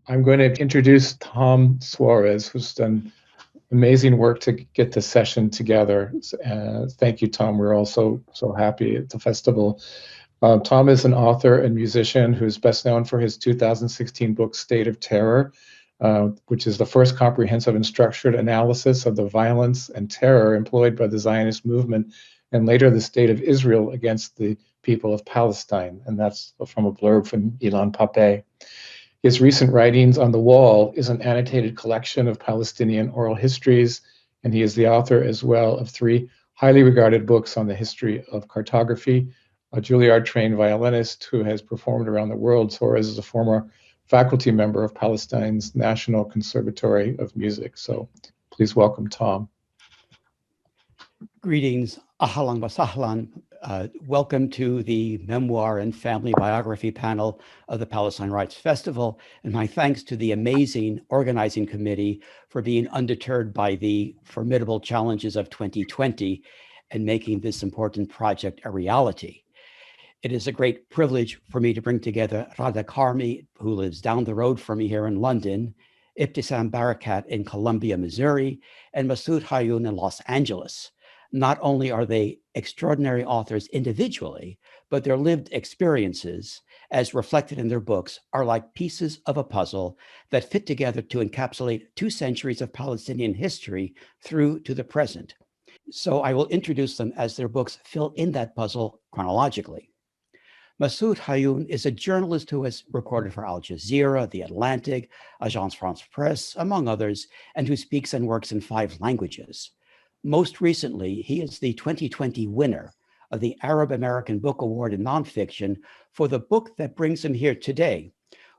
I'm going to introduce Tom Suárez, who's done amazing work to get the session together. Thank you, Tom. We're all so happy at the festival. Tom is an author and musician who's best known for his 2016 book, State of Terror, which is the first comprehensive and structured analysis of the violence and terror employed by the Zionist movement and later the state of Israel against the people of Palestine. And that's from a blurb from Ilan Pappé. His recent writings on the wall is an annotated collection of Palestinian oral histories, and he is the author as well of three highly regarded books on the history of cartography. A Juilliard-trained violinist who has performed around the world, Suárez is a former faculty member of Palestine's National Conservatory of Music. So please welcome Tom. Greetings, ahlan wa sahlan. Welcome to the Memoir and Family Biography panel of the Palestine Rights Festival, and my thanks to the amazing organizing committee for being undeterred by the formidable challenges of 2020 and making this important project a reality. It is a great privilege for me to bring together Ghada Karmi, who lives down the road from me here in London, Ibtisam Barakat in Columbia, Missouri, and Massoud Hayoun in Los Angeles. Not only are they extraordinary authors individually, but their lived experiences, as reflected in their books, are like pieces of a puzzle that fit together to encapsulate 2 centuries of Palestinian history through to the present. So I will introduce them as their books fill in that puzzle chronologically. Massoud Hayoun is a journalist who has reported for Al Jazeera, The Atlantic, Agence France Presse, among others, and who speaks and works in 5 languages. Most recently, he is the 2020 winner of the Arab American Book Award in Nonfiction for the book that brings him here today,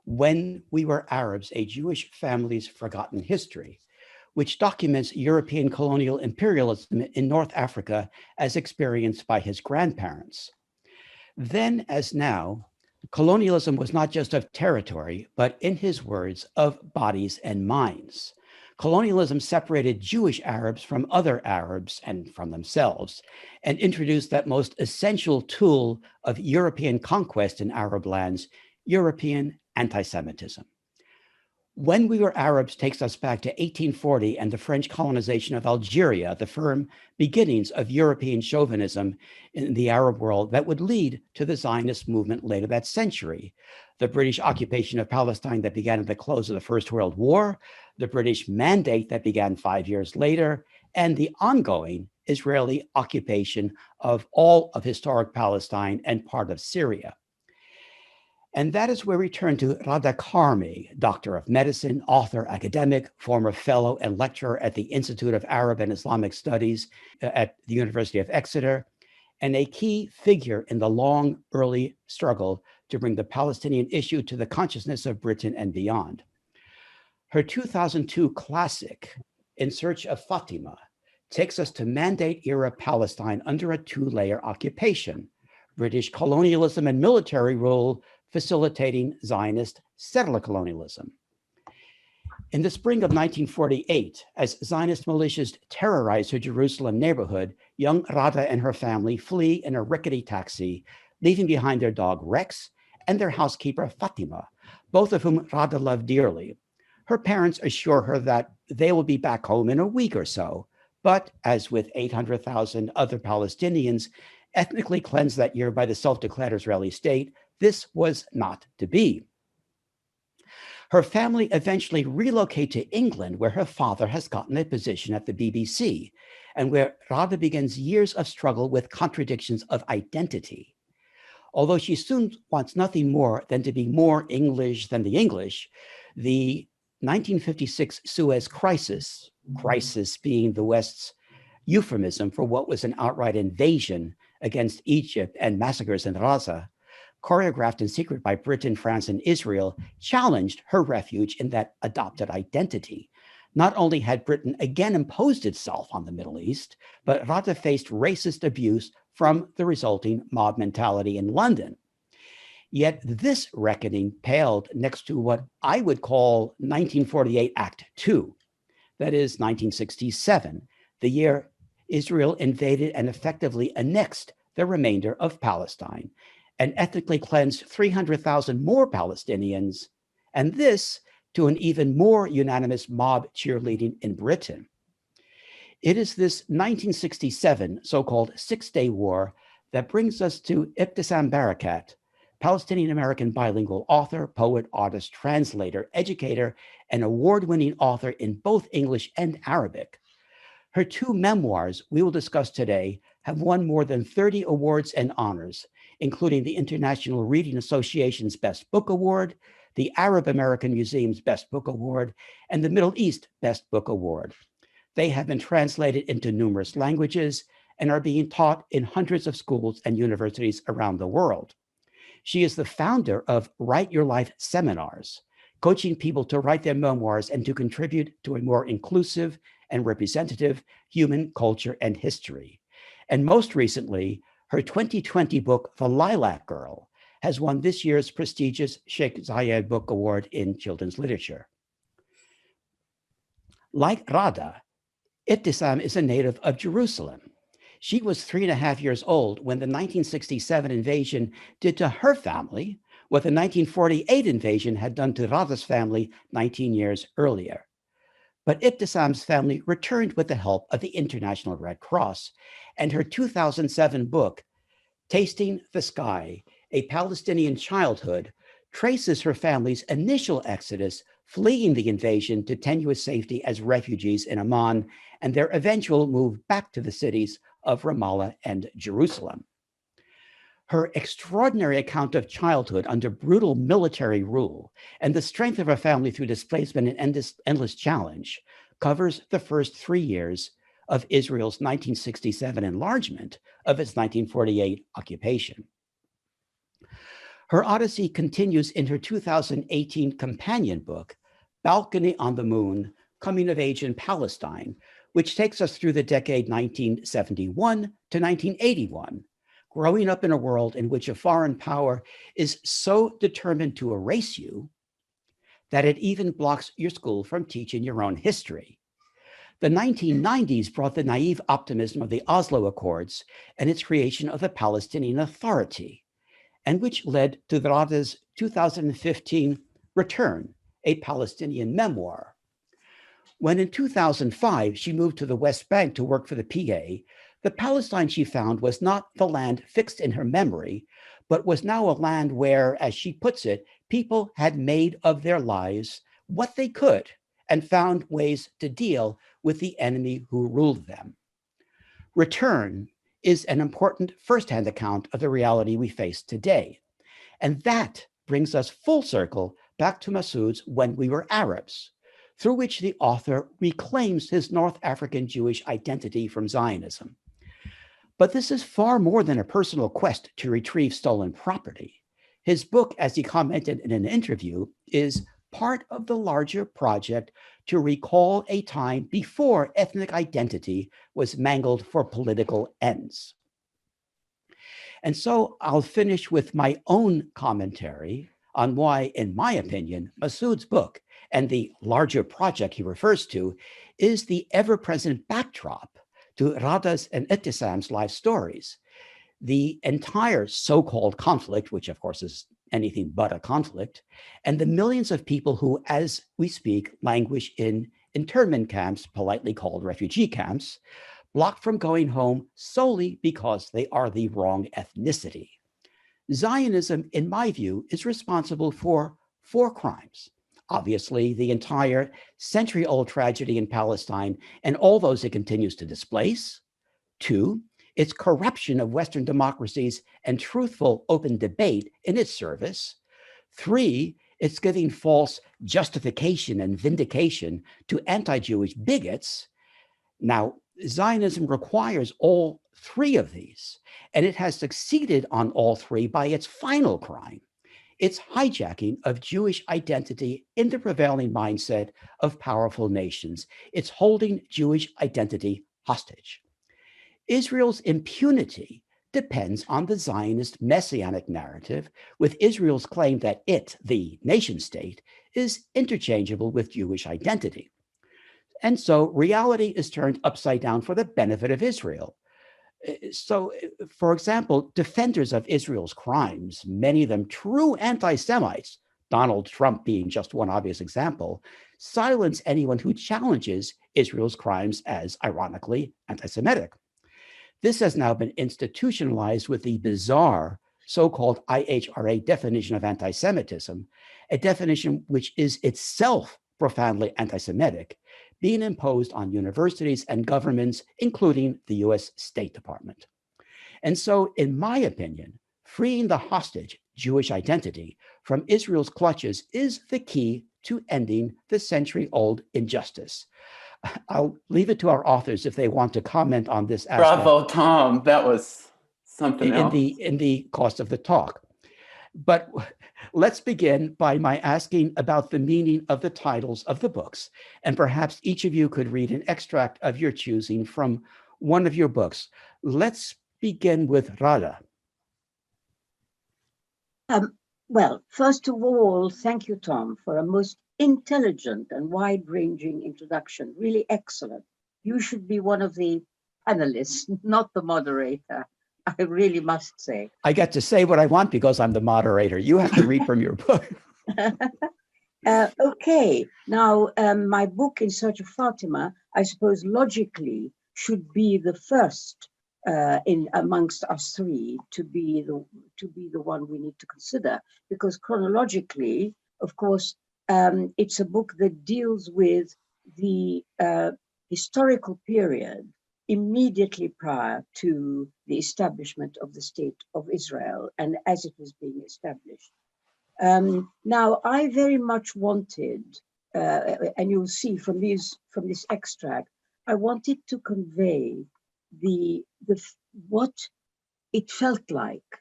When We Were Arabs, A Jewish Family's Forgotten History, which documents European colonial imperialism in North Africa as experienced by his grandparents. Then as now, colonialism was not just of territory, but in his words, of bodies and minds. Colonialism separated Jewish Arabs from other Arabs and from themselves, and introduced that most essential tool of European conquest in Arab lands, European anti-Semitism. When We Were Arabs takes us back to 1840 and the French colonization of Algeria, the firm beginnings of European chauvinism in the Arab world that would lead to the Zionist movement later that century. The British occupation of Palestine that began at the close of the First World War, the British mandate that began 5 years later, and the ongoing Israeli occupation of all of historic Palestine and part of Syria. And that is where we turn to Ghada Karmi, doctor of medicine, author, academic, former fellow and lecturer at the Institute of Arab and Islamic Studies at the University of Exeter, and a key figure in the long, early struggle to bring the Palestinian issue to the consciousness of Britain and beyond. Her 2002 classic, In Search of Fatima, takes us to Mandate-era Palestine under a 2-layer occupation, British colonialism and military rule facilitating Zionist settler colonialism. In the spring of 1948, as Zionist militias terrorized her Jerusalem neighborhood, young Ghada and her family flee in a rickety taxi, leaving behind their dog Rex and their housekeeper Fatima, both of whom Ghada loved dearly. Her parents assure her that they will be back home in a week or so, but as with 800,000 other Palestinians ethnically cleansed that year by the self-declared Israeli state, this was not to be. Her family eventually relocate to England, where her father has gotten a position at the BBC, and where Ghada begins years of struggle with contradictions of identity. Although she soon wants nothing more than to be more English than the English, the 1956 Suez crisis being the West's euphemism for what was an outright invasion against Egypt and massacres in Gaza, choreographed in secret by Britain, France, and Israel, challenged her refuge in that adopted identity. Not only had Britain again imposed itself on the Middle East, but Ghada faced racist abuse from the resulting mob mentality in London. Yet this reckoning paled next to what I would call 1948 Act II, that is 1967, the year Israel invaded and effectively annexed the remainder of Palestine and ethnically cleansed 300,000 more Palestinians, and this to an even more unanimous mob cheerleading in Britain. It is this 1967 so-called Six-Day War that brings us to Ibtisam Barakat, Palestinian-American bilingual author, poet, artist, translator, educator, and award-winning author in both English and Arabic. Her two memoirs we will discuss today have won more than 30 awards and honors, including the International Reading Association's Best Book Award, the Arab American Museum's Best Book Award, and the Middle East Best Book Award. They have been translated into numerous languages and are being taught in hundreds of schools and universities around the world. She is the founder of Write Your Life seminars, coaching people to write their memoirs and to contribute to a more inclusive and representative human culture and history. And most recently, her 2020 book, The Lilac Girl, has won this year's prestigious Sheikh Zayed Book Award in Children's Literature. Like Ghada, Ibtisam is a native of Jerusalem. She was 3.5 years old when the 1967 invasion did to her family what the 1948 invasion had done to Ghada's family 19 years earlier. But Ibtisam's family returned with the help of the International Red Cross, and her 2007 book, Tasting the Sky, A Palestinian Childhood, traces her family's initial exodus, fleeing the invasion to tenuous safety as refugees in Amman, and their eventual move back to the cities of Ramallah and Jerusalem. Her extraordinary account of childhood under brutal military rule and the strength of her family through displacement and endless challenge covers the first 3 years of Israel's 1967 enlargement of its 1948 occupation. Her odyssey continues in her 2018 companion book, Balcony on the Moon, Coming of Age in Palestine, which takes us through the decade 1971 to 1981, growing up in a world in which a foreign power is so determined to erase you that it even blocks your school from teaching your own history. The 1990s brought the naive optimism of the Oslo Accords and its creation of the Palestinian Authority, and which led to Ghada's 2015 Return, a Palestinian memoir. When in 2005, she moved to the West Bank to work for the PA, the Palestine she found was not the land fixed in her memory, but was now a land where, as she puts it, people had made of their lives what they could and found ways to deal with the enemy who ruled them. Return is an important firsthand account of the reality we face today. And that brings us full circle back to Massoud's When We Were Arabs, through which the author reclaims his North African Jewish identity from Zionism. But this is far more than a personal quest to retrieve stolen property. His book, as he commented in an interview, is part of the larger project to recall a time before ethnic identity was mangled for political ends. And so I'll finish with my own commentary on why, in my opinion, Massoud's book and the larger project he refers to is the ever-present backdrop to Ghada's and Ibtisam's life stories. The entire so-called conflict, which of course is anything but a conflict, and the millions of people who, as we speak, languish in internment camps, politely called refugee camps, blocked from going home solely because they are the wrong ethnicity. Zionism, in my view, is responsible for 4 crimes. Obviously, the entire century-old tragedy in Palestine and all those it continues to displace. 2, its corruption of Western democracies and truthful open debate in its service. 3, it's giving false justification and vindication to anti-Jewish bigots. Now, Zionism requires all 3 of these, and it has succeeded on all 3 by its final crime, its hijacking of Jewish identity in the prevailing mindset of powerful nations. It's holding Jewish identity hostage. Israel's impunity depends on the Zionist messianic narrative, with Israel's claim that it, the nation state, is interchangeable with Jewish identity. And so reality is turned upside down for the benefit of Israel. So, for example, defenders of Israel's crimes, many of them true anti-Semites, Donald Trump being just one obvious example, silence anyone who challenges Israel's crimes as, ironically, anti-Semitic. This has now been institutionalized with the bizarre so-called IHRA definition of anti-Semitism, a definition which is itself profoundly anti-Semitic, being imposed on universities and governments, including the US State Department. And so, in my opinion, freeing the hostage Jewish identity from Israel's clutches is the key to ending the century-old injustice. I'll leave it to our authors if they want to comment on this aspect. Bravo, Tom. That was something else. In the cost of the talk. But let's begin by my asking about the meaning of the titles of the books. And perhaps each of you could read an extract of your choosing from one of your books. Let's begin with Ghada. Well, first of all, thank you, Tom, for a most intelligent and wide-ranging introduction. Really excellent. You should be one of the panelists, not the moderator. I really must say. I get to say what I want because I'm the moderator. You have to read from your book. Okay, now my book, In Search of Fatima, I suppose logically should be the first in amongst us three to be the one we need to consider, because chronologically, of course, it's a book that deals with the historical period immediately prior to the establishment of the State of Israel and as it was being established. Now, I very much wanted, and you'll see from this extract, I wanted to convey what it felt like,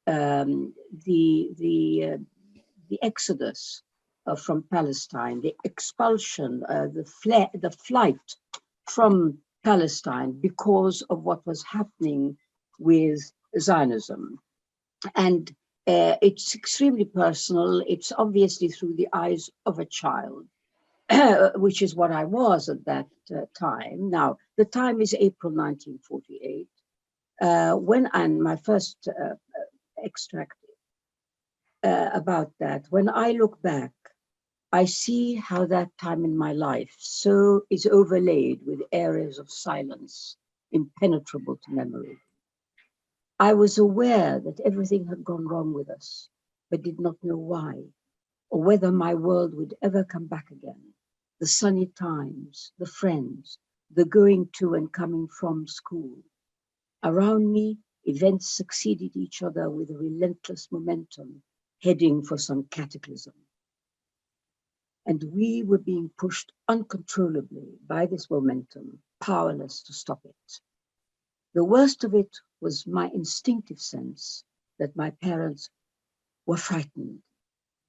the exodus from Palestine, the expulsion, the flight from Palestine because of what was happening with Zionism. And it's extremely personal. It's obviously through the eyes of a child, which is what I was at that time. Now, the time is April 1948, and my first extract about that, when I look back, I see how that time in my life so is overlaid with areas of silence, impenetrable to memory. I was aware that everything had gone wrong with us, but did not know why, or whether my world would ever come back again. The sunny times, the friends, the going to and coming from school. Around me, events succeeded each other with a relentless momentum, heading for some cataclysm. And we were being pushed uncontrollably by this momentum, powerless to stop it. The worst of it was my instinctive sense that my parents were frightened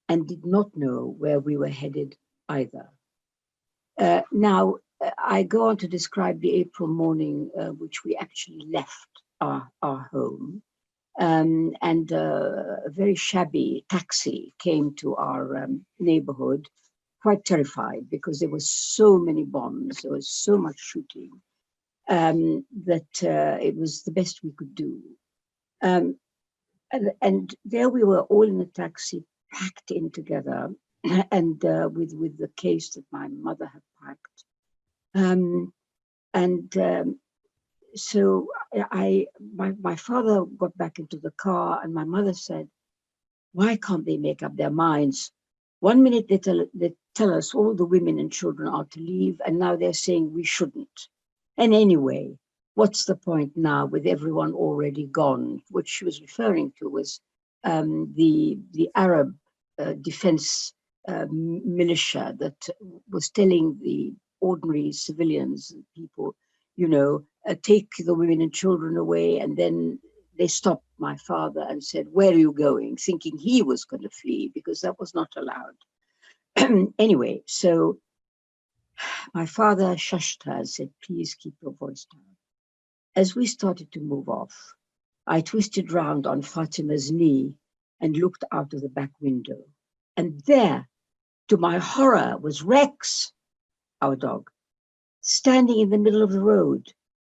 and did not know where we were headed either. Now, I go on to describe the April morning which we actually left our home. And a very shabby taxi came to our neighborhood, quite terrified because there were so many bombs, there was so much shooting, that it was the best we could do. And there we were all in a taxi, packed in together, and with the case that my mother had packed. So my father got back into the car, and my mother said, "Why can't they make up their minds? One minute they tell us all the women and children are to leave, and now they're saying we shouldn't. And anyway, what's the point now with everyone already gone?" What she was referring to was the Arab defense militia that was telling the ordinary civilians and people, take the women and children away. And then they stopped my father and said, "Where are you going?" thinking he was going to flee because that was not allowed. Anyway, so my father shushed her and said, "Please keep your voice down." As we started to move off, I twisted round on Fatima's knee and looked out of the back window. And there, to my horror, was Rex, our dog, standing in the middle of the road.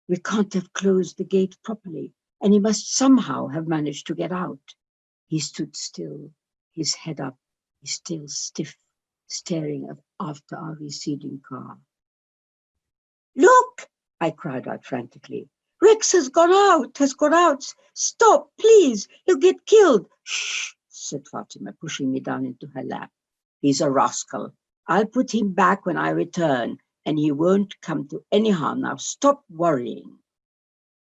We can't have closed the gate properly, and he must somehow have managed to get out. He stood still, his head up, He's still stiff, staring after our receding car. Look, I cried out frantically. Rex has gone out. Stop, please, he'll get killed. Shh, said Fatima, pushing me down into her lap. He's a rascal. I'll put him back when I return, and he won't come to any harm. Now stop worrying.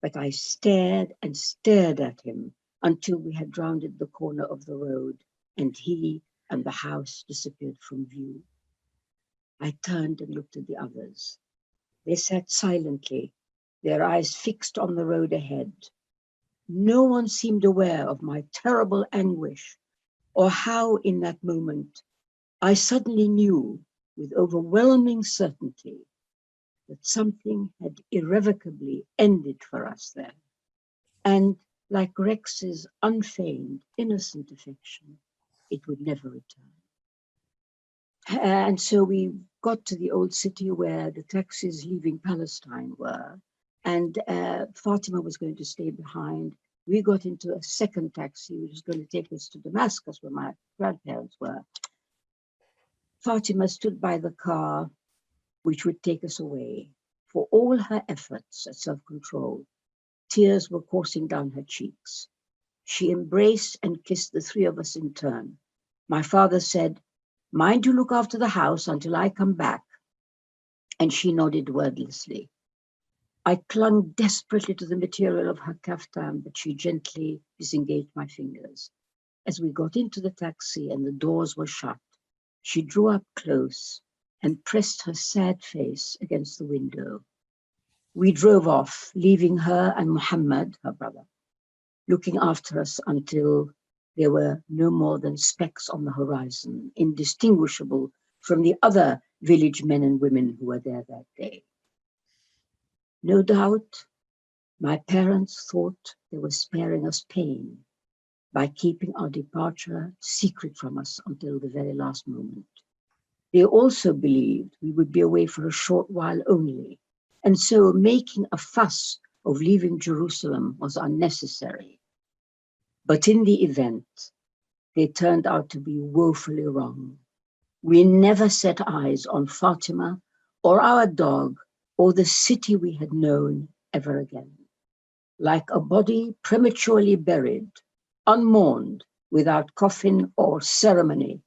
But I stared and stared at him until we had rounded the corner of the road, and he and the house disappeared from view. I turned and looked at the others. They sat silently, their eyes fixed on the road ahead. No one seemed aware of my terrible anguish, or how in that moment I suddenly knew with overwhelming certainty that something had irrevocably ended for us there. And like Rex's unfeigned, innocent affection, it would never return. And so we got to the old city where the taxis leaving Palestine were, and Fatima was going to stay behind. We got into a second taxi, which was going to take us to Damascus, where my grandparents were. Fatima stood by the car, which would take us away. For all her efforts at self-control, tears were coursing down her cheeks. She embraced and kissed the three of us in turn. My father said, "Mind you look after the house until I come back." And she nodded wordlessly. I clung desperately to the material of her kaftan, but she gently disengaged my fingers. As we got into the taxi and the doors were shut, she drew up close and pressed her sad face against the window. We drove off, leaving her and Muhammad, her brother, looking after us until there were no more than specks on the horizon, indistinguishable from the other village men and women who were there that day. No doubt, my parents thought they were sparing us pain by keeping our departure secret from us until the very last moment. They also believed we would be away for a short while only, and so making a fuss of leaving Jerusalem was unnecessary. But in the event, they turned out to be woefully wrong. We never set eyes on Fatima or our dog or the city we had known ever again. Like a body prematurely buried, unmourned, without coffin or ceremony,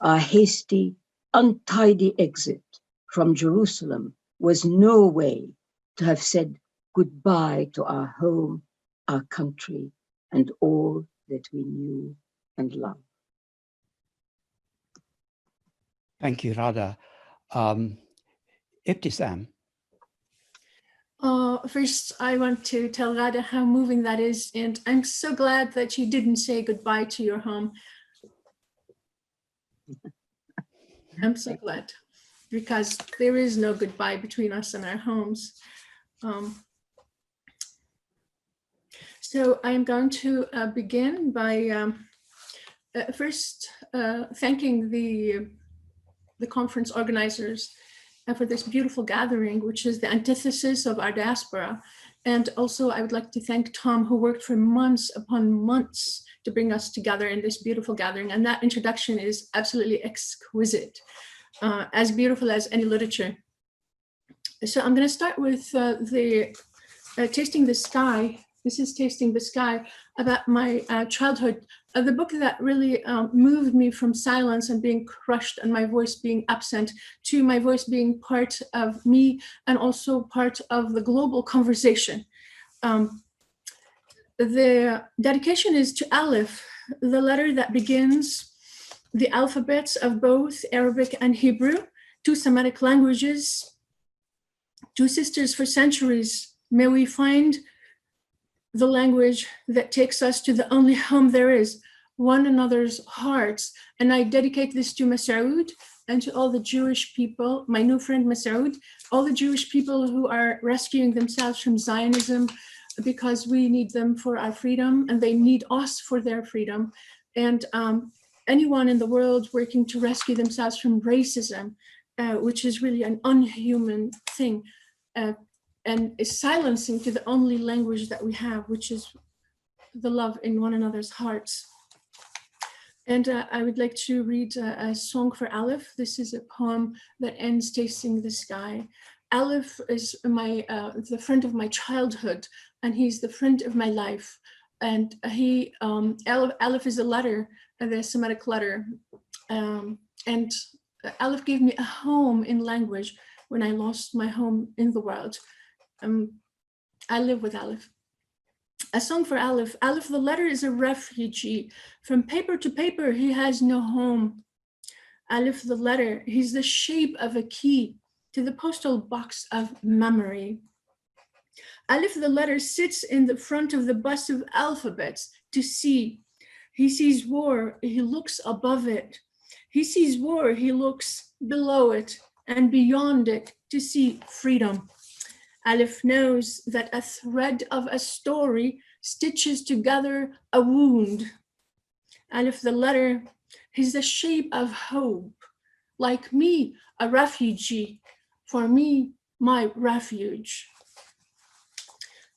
our hasty, untidy exit from Jerusalem was no way to have said goodbye to our home, our country, and all that we knew and loved. Thank you, Ghada. Ibtisam. First, I want to tell Ghada how moving that is, and I'm so glad that you didn't say goodbye to your home. I'm so glad, because there is no goodbye between us and our homes. So I'm going to begin by first thanking the conference organizers for this beautiful gathering, which is the antithesis of our diaspora. And also I would like to thank Tom, who worked for months upon months to bring us together in this beautiful gathering. And that introduction is absolutely exquisite, as beautiful as any literature. So I'm gonna start with Tasting the Sky. This is Tasting the Sky, about my childhood. The book that really moved me from silence and being crushed and my voice being absent to my voice being part of me and also part of the global conversation. The dedication is to Aleph, the letter that begins the alphabets of both Arabic and Hebrew, two Semitic languages, two sisters for centuries. May we find the language that takes us to the only home there is, one another's hearts. And I dedicate this to Massoud and to all the Jewish people, my new friend Massoud, all the Jewish people who are rescuing themselves from Zionism, because we need them for our freedom and they need us for their freedom. And anyone in the world working to rescue themselves from racism, which is really an unhuman thing, and is silencing to the only language that we have, which is the love in one another's hearts. And I would like to read a song for Aleph. This is a poem that ends tasting the sky. Aleph is the friend of my childhood, and he's the friend of my life. And Aleph is a letter, the Semitic letter. And Aleph gave me a home in language when I lost my home in the world. I live with Aleph. A song for Aleph. Aleph, the letter, is a refugee. From paper to paper, he has no home. Aleph, the letter, he's the shape of a key to the postal box of memory. Aleph, the letter, sits in the front of the bus of alphabets to see. He sees war, he looks above it. He sees war, he looks below it and beyond it to see freedom. Aleph knows that a thread of a story stitches together a wound. Aleph, the letter, is the shape of hope. Like me, a refugee. For me, my refuge.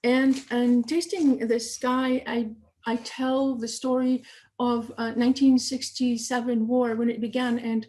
And tasting the sky, I tell the story of 1967 war when it began, and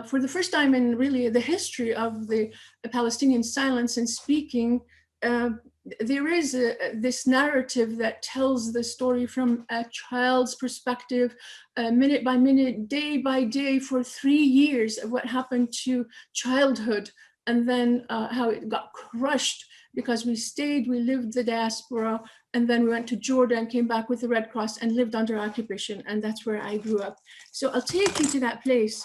for the first time in really the history of the Palestinian silence and speaking, there is this narrative that tells the story from a child's perspective, minute by minute, day by day, for 3 years of what happened to childhood, and then how it got crushed because we stayed, we lived the diaspora, and then we went to Jordan, came back with the Red Cross and lived under occupation, and that's where I grew up. So I'll take you to that place.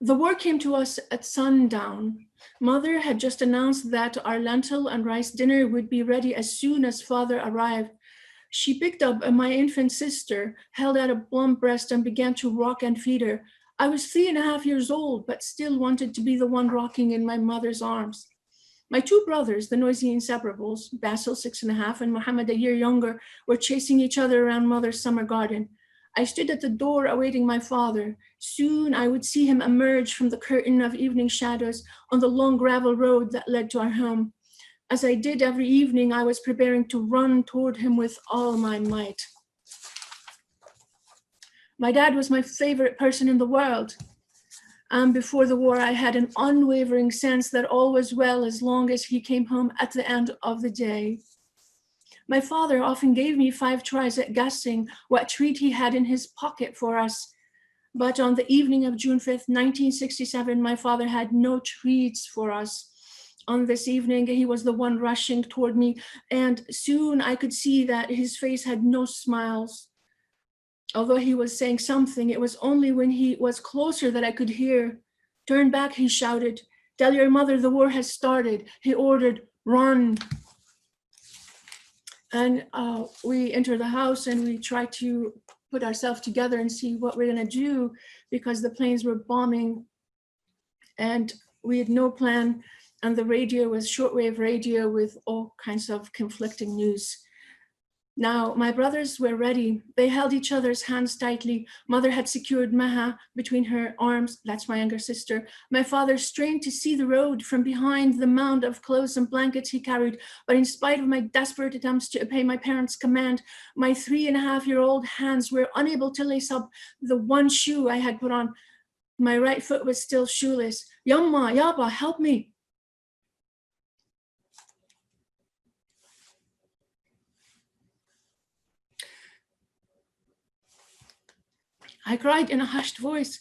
The war came to us at sundown. Mother had just announced that our lentil and rice dinner would be ready as soon as father arrived. She picked up my infant sister, held out a plump breast and began to rock and feed her. I was 3.5 years old, but still wanted to be the one rocking in my mother's arms. My 2 brothers, the noisy inseparables, Basil 6.5 and Mohammed a year younger, were chasing each other around mother's summer garden. I stood at the door awaiting my father. Soon I would see him emerge from the curtain of evening shadows on the long gravel road that led to our home. As I did every evening, I was preparing to run toward him with all my might. My dad was my favorite person in the world. And before the war, I had an unwavering sense that all was well as long as he came home at the end of the day. My father often gave me 5 tries at guessing what treat he had in his pocket for us. But on the evening of June 5th, 1967, my father had no treats for us. On this evening, he was the one rushing toward me, and soon I could see that his face had no smiles. Although he was saying something, it was only when he was closer that I could hear. Turn back, he shouted. Tell your mother the war has started. He ordered, run. And we entered the house and we tried to put ourselves together and see what we're gonna do because the planes were bombing and we had no plan. And the radio was shortwave radio with all kinds of conflicting news. Now, my brothers were ready. They held each other's hands tightly. Mother had secured Maha between her arms. That's my younger sister. My father strained to see the road from behind the mound of clothes and blankets he carried. But in spite of my desperate attempts to obey my parents' command, my 3.5-year-old hands were unable to lace up the one shoe I had put on. My right foot was still shoeless. Yamma, Yaba, help me. I cried in a hushed voice.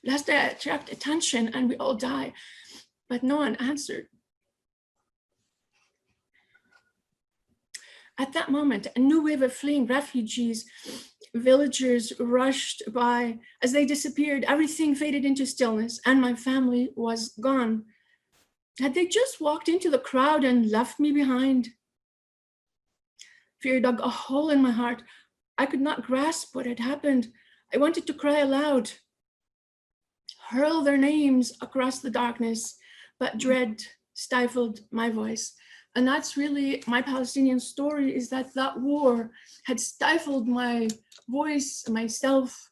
Lest I attract attention and we all die, but no one answered. At that moment, a new wave of fleeing refugees, villagers rushed by. As they disappeared, everything faded into stillness and my family was gone. Had they just walked into the crowd and left me behind? Fear dug a hole in my heart. I could not grasp what had happened. I wanted to cry aloud, hurl their names across the darkness, but dread stifled my voice. And that's really my Palestinian story, is that war had stifled my voice, myself,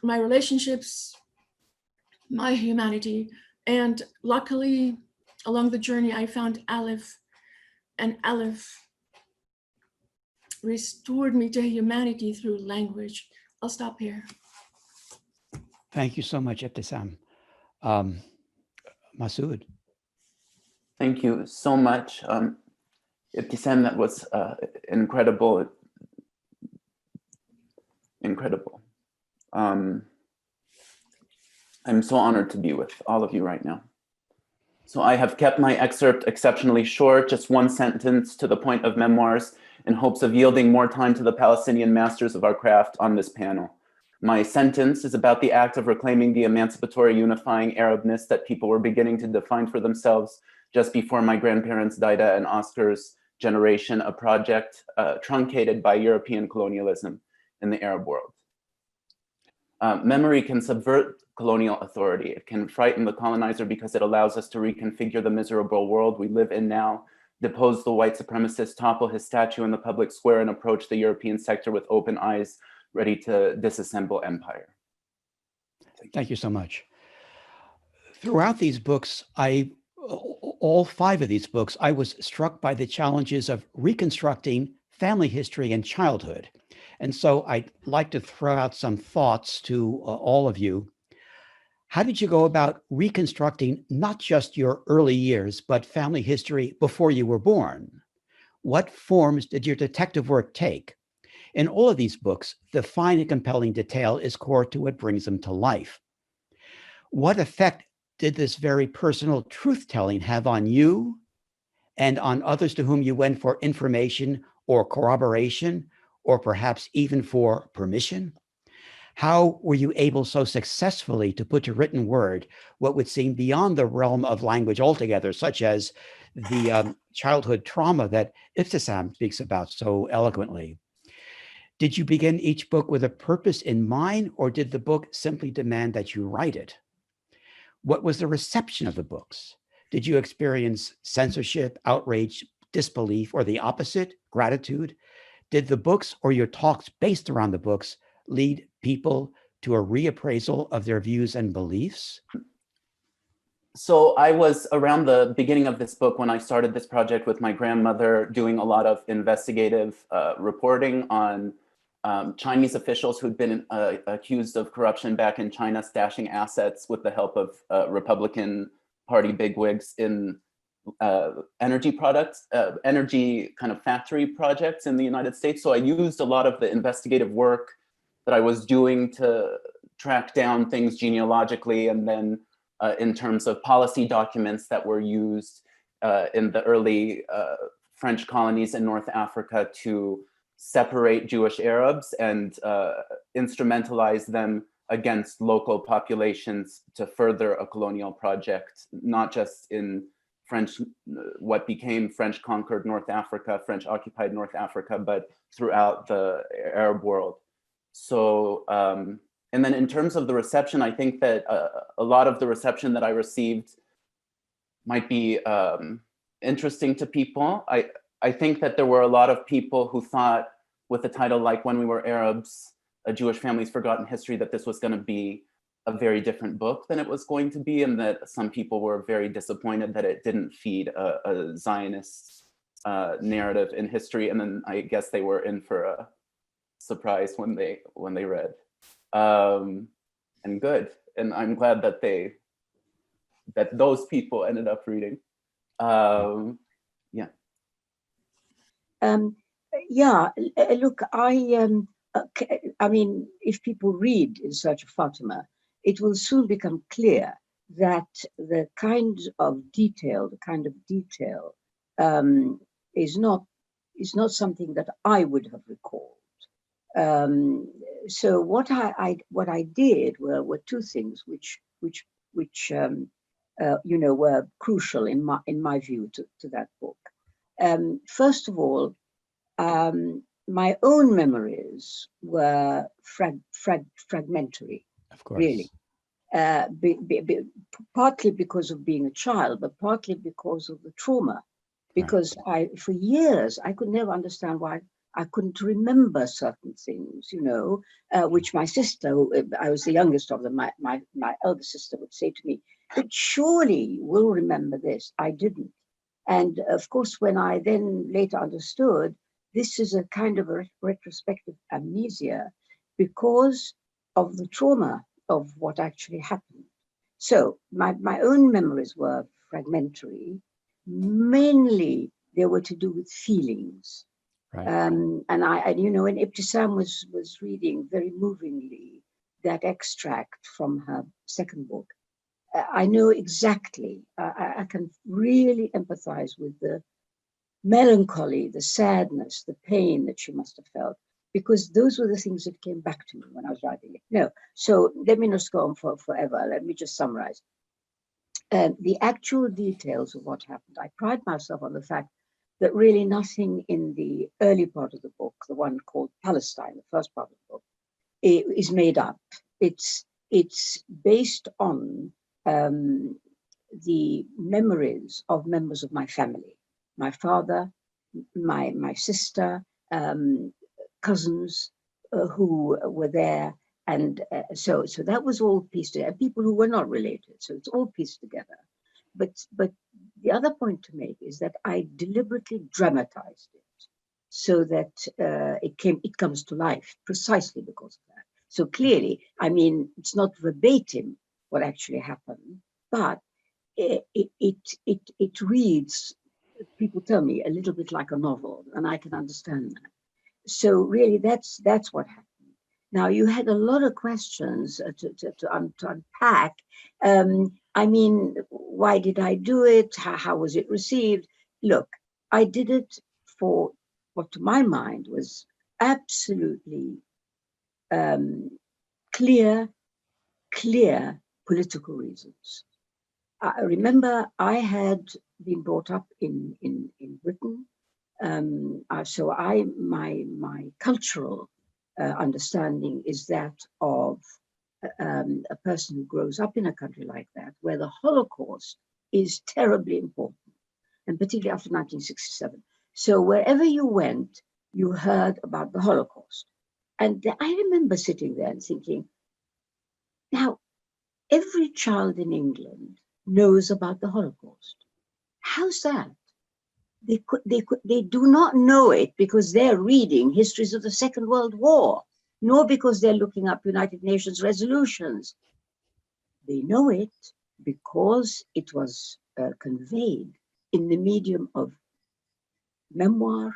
my relationships, my humanity. And luckily, along the journey, I found Aleph, and Aleph restored me to humanity through language. I'll stop here. Thank you so much, Ibtisam. Massoud. Thank you so much, Ibtisam. That was incredible. Incredible. I'm so honored to be with all of you right now. So I have kept my excerpt exceptionally short, just one sentence to the point of memoirs, in hopes of yielding more time to the Palestinian masters of our craft on this panel. My sentence is about the act of reclaiming the emancipatory, unifying Arabness that people were beginning to define for themselves just before my grandparents' Daida and Oscar's generation, a project truncated by European colonialism in the Arab world. Memory can subvert colonial authority. It can frighten the colonizer because it allows us to reconfigure the miserable world we live in now, depose the white supremacist, topple his statue in the public square, and approach the European sector with open eyes, ready to disassemble empire. Thank you so much. Throughout these books, all 5 of these books, I was struck by the challenges of reconstructing family history and childhood. And so I'd like to throw out some thoughts to all of you. How did you go about reconstructing not just your early years, but family history before you were born? What forms did your detective work take? In all of these books, the fine and compelling detail is core to what brings them to life. What effect did this very personal truth-telling have on you and on others to whom you went for information or corroboration, or perhaps even for permission? How were you able so successfully to put to written word what would seem beyond the realm of language altogether, such as the childhood trauma that Ibtisam speaks about so eloquently? Did you begin each book with a purpose in mind, or did the book simply demand that you write it? What was the reception of the books? Did you experience censorship, outrage, disbelief, or the opposite, gratitude? Did the books or your talks based around the books lead people to a reappraisal of their views and beliefs? So I was around the beginning of this book when I started this project with my grandmother, doing a lot of investigative reporting on Chinese officials who'd been accused of corruption back in China, stashing assets with the help of Republican Party bigwigs in energy products, energy kind of factory projects in the United States. So I used a lot of the investigative work that I was doing to track down things genealogically, and then in terms of policy documents that were used in the early French colonies in North Africa to separate Jewish Arabs and instrumentalize them against local populations to further a colonial project, not just in French, what became French conquered North Africa, French occupied North Africa, but throughout the Arab world. So, and then in terms of the reception, I think that a lot of the reception that I received might be interesting to people. I think that there were a lot of people who thought with a title like When We Were Arabs, A Jewish Family's Forgotten History, that this was going to be a very different book than it was going to be, and that some people were very disappointed that it didn't feed a Zionist narrative in history. And then I guess they were in for a surprise when they read. And good, and I'm glad that those people ended up reading. Yeah. Yeah, look, I mean, if people read In Search of Fatima, it will soon become clear that the kind of detail is not something that I would have recalled. So what I did were 2 things which you know, were crucial in my view to that book. First of all, my own memories were fragmentary, Of course. really. Partly because of being a child, but partly because of the trauma. Because for years, I could never understand why I couldn't remember certain things, you know, which my sister, I was the youngest of them, my elder sister would say to me, But surely you will remember this. I didn't. And of course, when I then later understood, this is a kind of a retrospective amnesia because of the trauma of what actually happened. So my own memories were fragmentary. Mainly, they were to do with feelings. Right. And you know, when Ibtisam was reading very movingly that extract from her second book, I know exactly, I can really empathize with the melancholy, the sadness, the pain that she must have felt, because those were the things that came back to me when I was writing it. No, so let me not go on forever. Let me just summarize. The actual details of what happened, I pride myself on the fact that really nothing in the early part of the book, the one called Palestine, the first part of the book, is made up. It's based on the memories of members of my family, my father, my sister, cousins who were there. And so that was all pieced together, and people who were not related. So it's all pieced together. But the other point to make is that I deliberately dramatized it so that it comes to life precisely because of that. So clearly, I mean, it's not verbatim what actually happened, but it reads, people tell me, a little bit like a novel, and I can understand that. So really, that's what happened. Now, you had a lot of questions to unpack. I mean, why did I do it? How was it received? Look, I did it for what to my mind was absolutely clear political reasons. I remember I had been brought up in Britain. So my cultural understanding is that of a person who grows up in a country like that, where the Holocaust is terribly important, and particularly after 1967. So wherever you went, you heard about the Holocaust. And I remember sitting there and thinking, now, every child in England knows about the Holocaust. How's that? They do not know it because they're reading histories of the Second World War, nor because they're looking up United Nations resolutions. They know it because it was conveyed in the medium of memoir,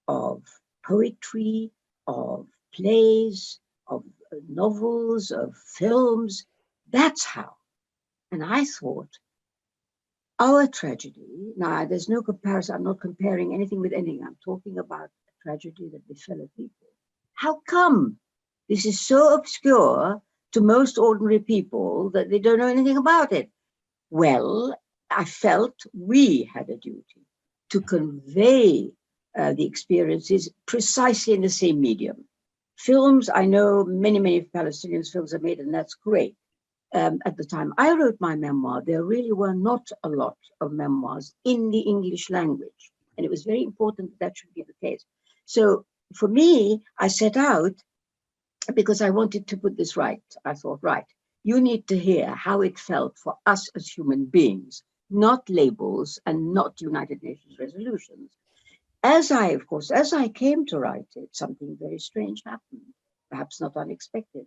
of poetry, of plays, of novels, of films. That's how. And I thought, our tragedy, now there's no comparison, I'm not comparing anything with anything, I'm talking about a tragedy that befell a people. How come this is so obscure to most ordinary people that they don't know anything about it? Well, I felt we had a duty to convey the experiences precisely in the same medium. Films, I know many Palestinian films are made, and that's great. At the time I wrote my memoir, there really were not a lot of memoirs in the English language. And it was very important that should be the case. So for me, I set out because I wanted to put this right. I thought, right, you need to hear how it felt for us as human beings, not labels and not United Nations resolutions. As I came to write it, something very strange happened, perhaps not unexpected.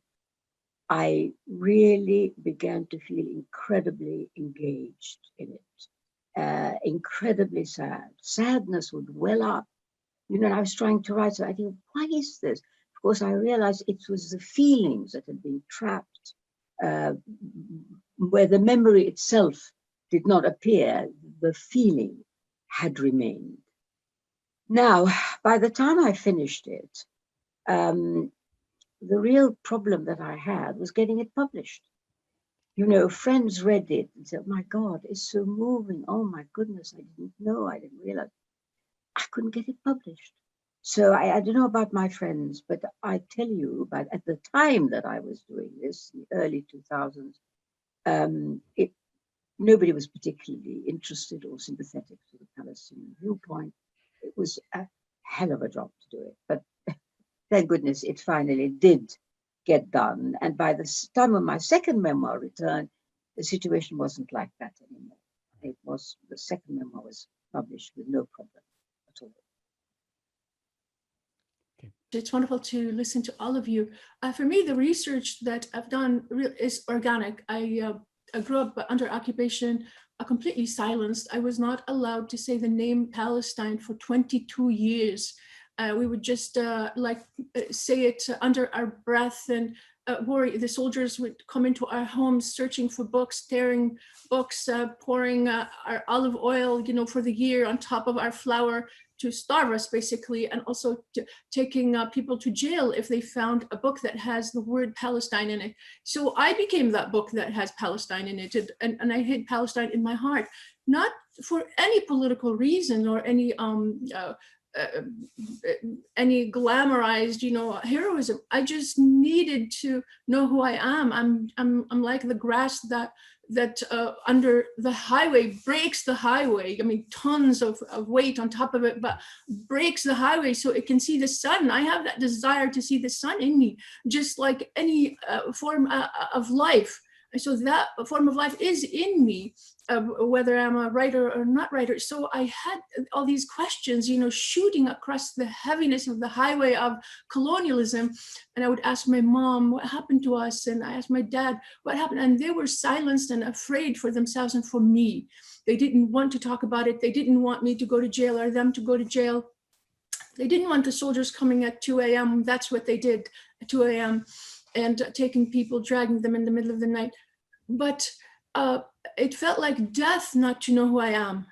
I really began to feel incredibly engaged in it, incredibly sad. Sadness would well up. You know, I was trying to write, so I think, why is this? Of course, I realized it was the feelings that had been trapped, where the memory itself did not appear, the feeling had remained. Now, by the time I finished it, the real problem that I had was getting it published. You know, friends read it and said, my God, it's so moving. Oh my goodness, I didn't know, I didn't realize. I couldn't get it published. So I don't know about my friends, but I tell you, but at the time that I was doing this, in the early 2000s, nobody was particularly interested or sympathetic to the Palestinian viewpoint. It was a hell of a job to do it, but thank goodness it finally did get done. And by the time of my second memoir returned, The situation wasn't like that anymore. It was, the second memoir was published with no problem at all. It's wonderful to listen to all of you. For me, the research that I've done is organic. I grew up under occupation, completely silenced. I was not allowed to say the name Palestine for 22 years. We would just say it under our breath and worry. The soldiers would come into our homes searching for books, tearing books, pouring our olive oil, for the year on top of our flour to starve us, basically, and also taking people to jail if they found a book that has the word Palestine in it. So I became that book that has Palestine in it, and I hid Palestine in my heart, not for any political reason or any glamorized, heroism. I just needed to know who I am. I'm like the grass that under the highway breaks the highway. I mean, tons of weight on top of it, but breaks the highway so it can see the sun. I have that desire to see the sun in me, just like any form of life. So that form of life is in me, whether I'm a writer or not writer. So I had all these questions, shooting across the heaviness of the highway of colonialism. And I would ask my mom, what happened to us? And I asked my dad, what happened? And they were silenced and afraid for themselves and for me. They didn't want to talk about it. They didn't want me to go to jail or them to go to jail. They didn't want the soldiers coming at 2 a.m. That's what they did at 2 a.m. and taking people, dragging them in the middle of the night. But it felt like death not to know who I am.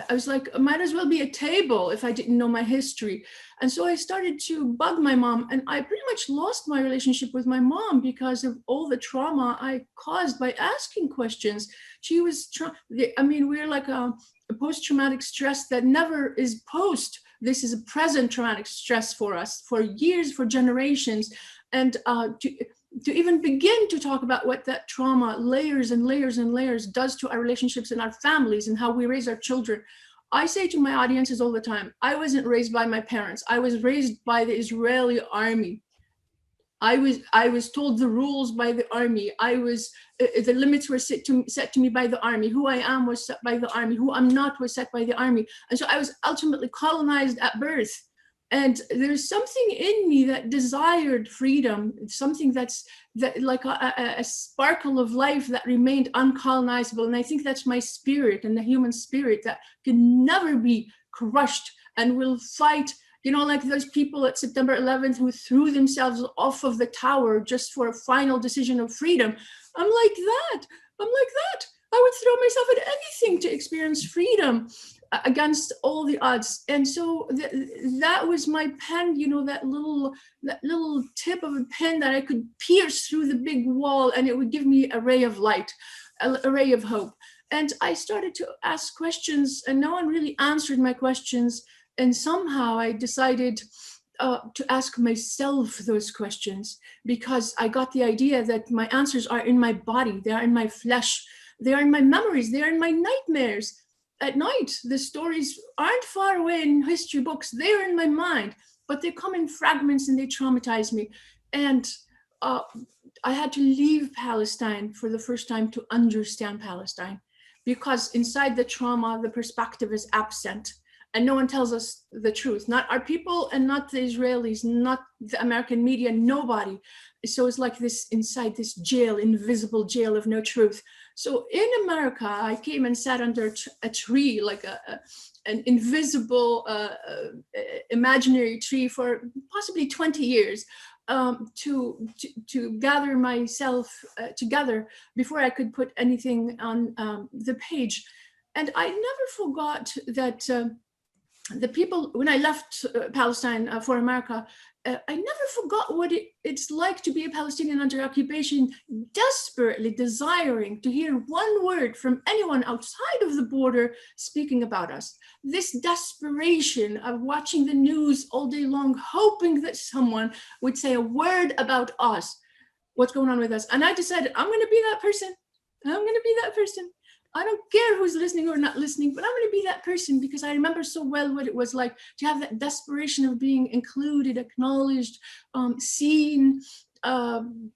I was like, I might as well be a table if I didn't know my history. And so I started to bug my mom, and I pretty much lost my relationship with my mom because of all the trauma I caused by asking questions. She was, we're like a post-traumatic stress that never is post. This is a present traumatic stress for us, for years, for generations. And to even begin to talk about what that trauma, layers and layers and layers, does to our relationships and our families and how we raise our children. I say to my audiences all the time, I wasn't raised by my parents. I was raised by the Israeli army. I was told the rules by the army. The limits were set to me by the army. Who I am was set by the army. Who I'm not was set by the army. And so I was ultimately colonized at birth. And there's something in me that desired freedom, something that like a sparkle of life that remained uncolonizable. And I think that's my spirit and the human spirit that can never be crushed and will fight, like those people at September 11th who threw themselves off of the tower just for a final decision of freedom. I'm like that. I would throw myself at anything to experience freedom against all the odds. And so that was my pen, that little tip of a pen that I could pierce through the big wall, and it would give me a ray of light, a ray of hope. And I started to ask questions, and no one really answered my questions. And somehow I decided to ask myself those questions, because I got the idea that my answers are in my body, they are in my flesh, they are in my memories, they are in my nightmares. At night, the stories aren't far away in history books, they're in my mind, but they come in fragments and they traumatize me. And I had to leave Palestine for the first time to understand Palestine, because inside the trauma, the perspective is absent. And no one tells us the truth, not our people and not the Israelis, not the American media, nobody. So it's like this inside this jail, invisible jail of no truth. So in America, I came and sat under a tree, like an invisible, imaginary tree for possibly 20 years to gather myself together before I could put anything on the page. And I never forgot that the people, when I left Palestine for America, I never forgot what it's like to be a Palestinian under occupation, desperately desiring to hear one word from anyone outside of the border speaking about us. This desperation of watching the news all day long, hoping that someone would say a word about us, what's going on with us. And I decided, I'm going to be that person. I'm going to be that person. I don't care who's listening or not listening, but I'm going to be that person, because I remember so well what it was like to have that desperation of being included, acknowledged, seen. And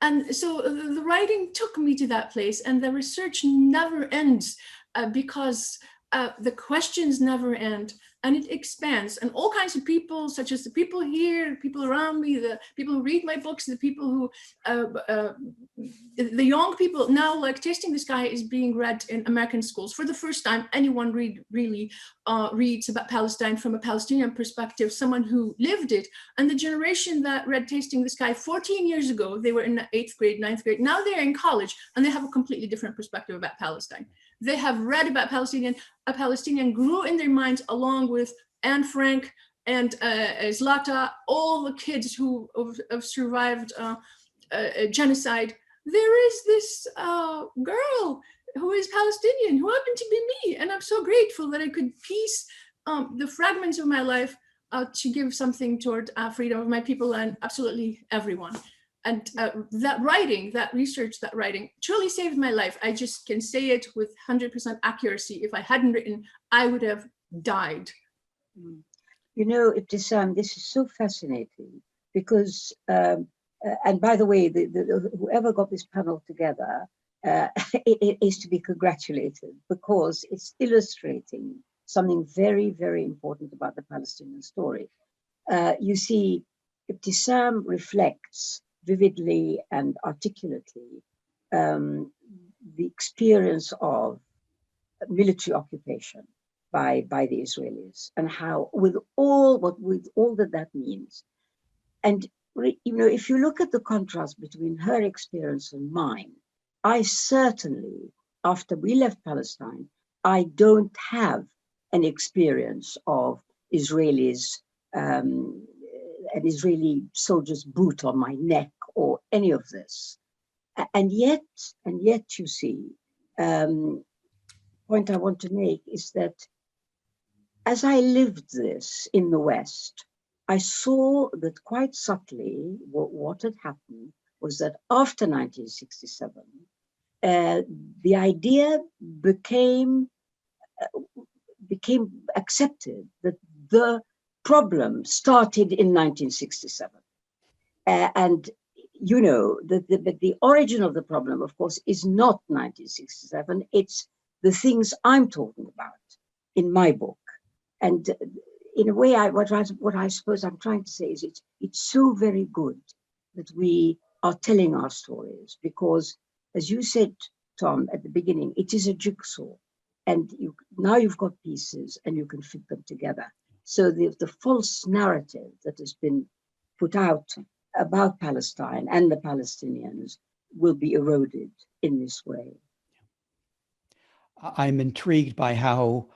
And so the writing took me to that place, and the research never ends because the questions never end, and it expands. And all kinds of people, such as the people here, people around me, the people who read my books, the people who, the young people now, like Tasting the Sky is being read in American schools. For the first time, anyone really reads about Palestine from a Palestinian perspective, someone who lived it. And the generation that read Tasting the Sky 14 years ago, they were in the 8th grade, 9th grade. Now they're in college, and they have a completely different perspective about Palestine. They have read about Palestinian. A Palestinian grew in their minds along with Anne Frank and Zlata, all the kids who have survived genocide. There is this girl who is Palestinian, who happened to be me. And I'm so grateful that I could piece the fragments of my life to give something toward freedom of my people and absolutely everyone. And that writing, that research, that writing truly saved my life. I just can say it with 100% accuracy. If I hadn't written, I would have died. You know, Ibtisam, this is so fascinating because, and by the way, whoever got this panel together it is to be congratulated because it's illustrating something very, very important about the Palestinian story. You see, Ibtisam reflects vividly and articulately the experience of military occupation by the Israelis and how with all that means. And you know, if you look at the contrast between her experience and mine, I certainly, after we left Palestine, I don't have an experience of Israelis, an Israeli soldier's boot on my neck or any of this. And yet you see, point I want to make is that as I lived this in the West, I saw that quite subtly what had happened was that after 1967, the idea became accepted that the problem started in 1967. And you know, the origin of the problem, of course, is not 1967. It's the things I'm talking about in my book. And in a way, what I suppose I'm trying to say is it's so very good that we are telling our stories because, as you said, Tom, at the beginning, it is a jigsaw. And now you've got pieces and you can fit them together. So the false narrative that has been put out about Palestine and the Palestinians will be eroded in this way. I'm intrigued by how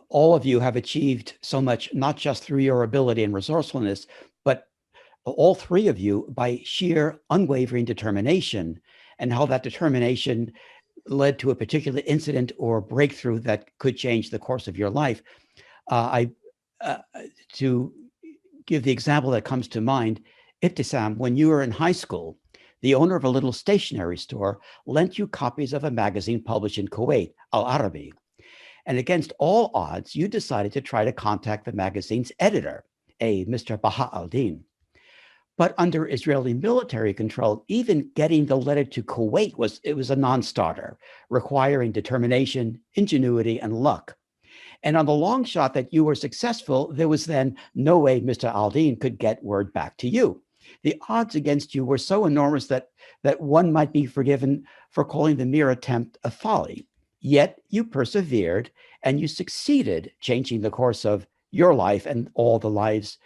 all of you have achieved so much, not just through your ability and resourcefulness, but all three of you by sheer unwavering determination, and how that determination led to a particular incident or breakthrough that could change the course of your life. To give the example that comes to mind, Ibtisam, when you were in high school, the owner of a little stationery store lent you copies of a magazine published in Kuwait, Al Arabi. And against all odds, you decided to try to contact the magazine's editor, a Mr. Baha al-Din. But under Israeli military control, even getting the letter to Kuwait was a non-starter, requiring determination, ingenuity, and luck. And on the long shot that you were successful, there was then no way Mr. al-Din could get word back to you. The odds against you were so enormous that one might be forgiven for calling the mere attempt a folly. Yet you persevered and you succeeded, changing the course of your life and all the lives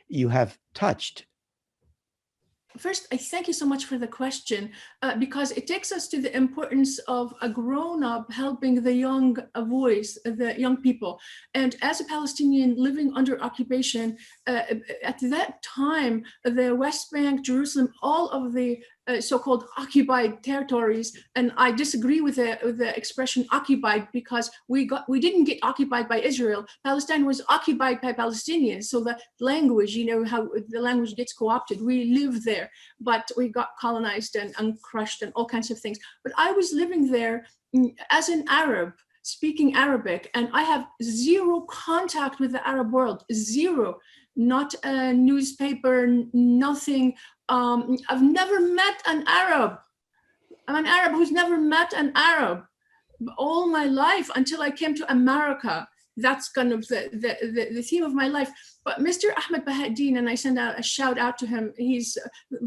you have touched. First, I thank you so much for the question, because it takes us to the importance of a grown-up helping the young voice, the young people. And as a Palestinian living under occupation, at that time, the West Bank, Jerusalem, all of the so-called occupied territories, and I disagree with the expression occupied because we didn't get occupied by Israel. Palestine was occupied by Palestinians. So the language, you know how the language gets co-opted. We live there, but we got colonized and crushed and all kinds of things. But I was living there as an Arab, speaking Arabic, and I have zero contact with the Arab world, zero, not a newspaper, nothing. I've never met an Arab. I'm an Arab who's never met an Arab all my life until I came to America. That's kind of the theme of my life. But Mr. Ahmed Bahauddin, and I send out a shout out to him, he's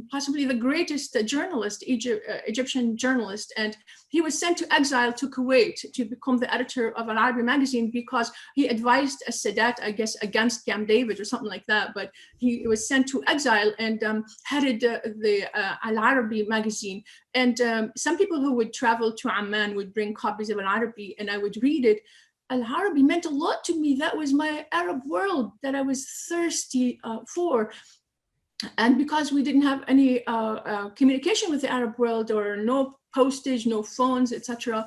possibly the greatest journalist, Egyptian journalist. And he was sent to exile to Kuwait to become the editor of Al Arabi magazine because he advised Sadat, I guess, against Camp David or something like that. But he was sent to exile and headed the Al Arabi magazine. And some people who would travel to Amman would bring copies of Al Arabi, and I would read it. Al Arabi meant a lot to me. That was my Arab world that I was thirsty for. And because we didn't have any communication with the Arab world, or no postage, no phones, etc.,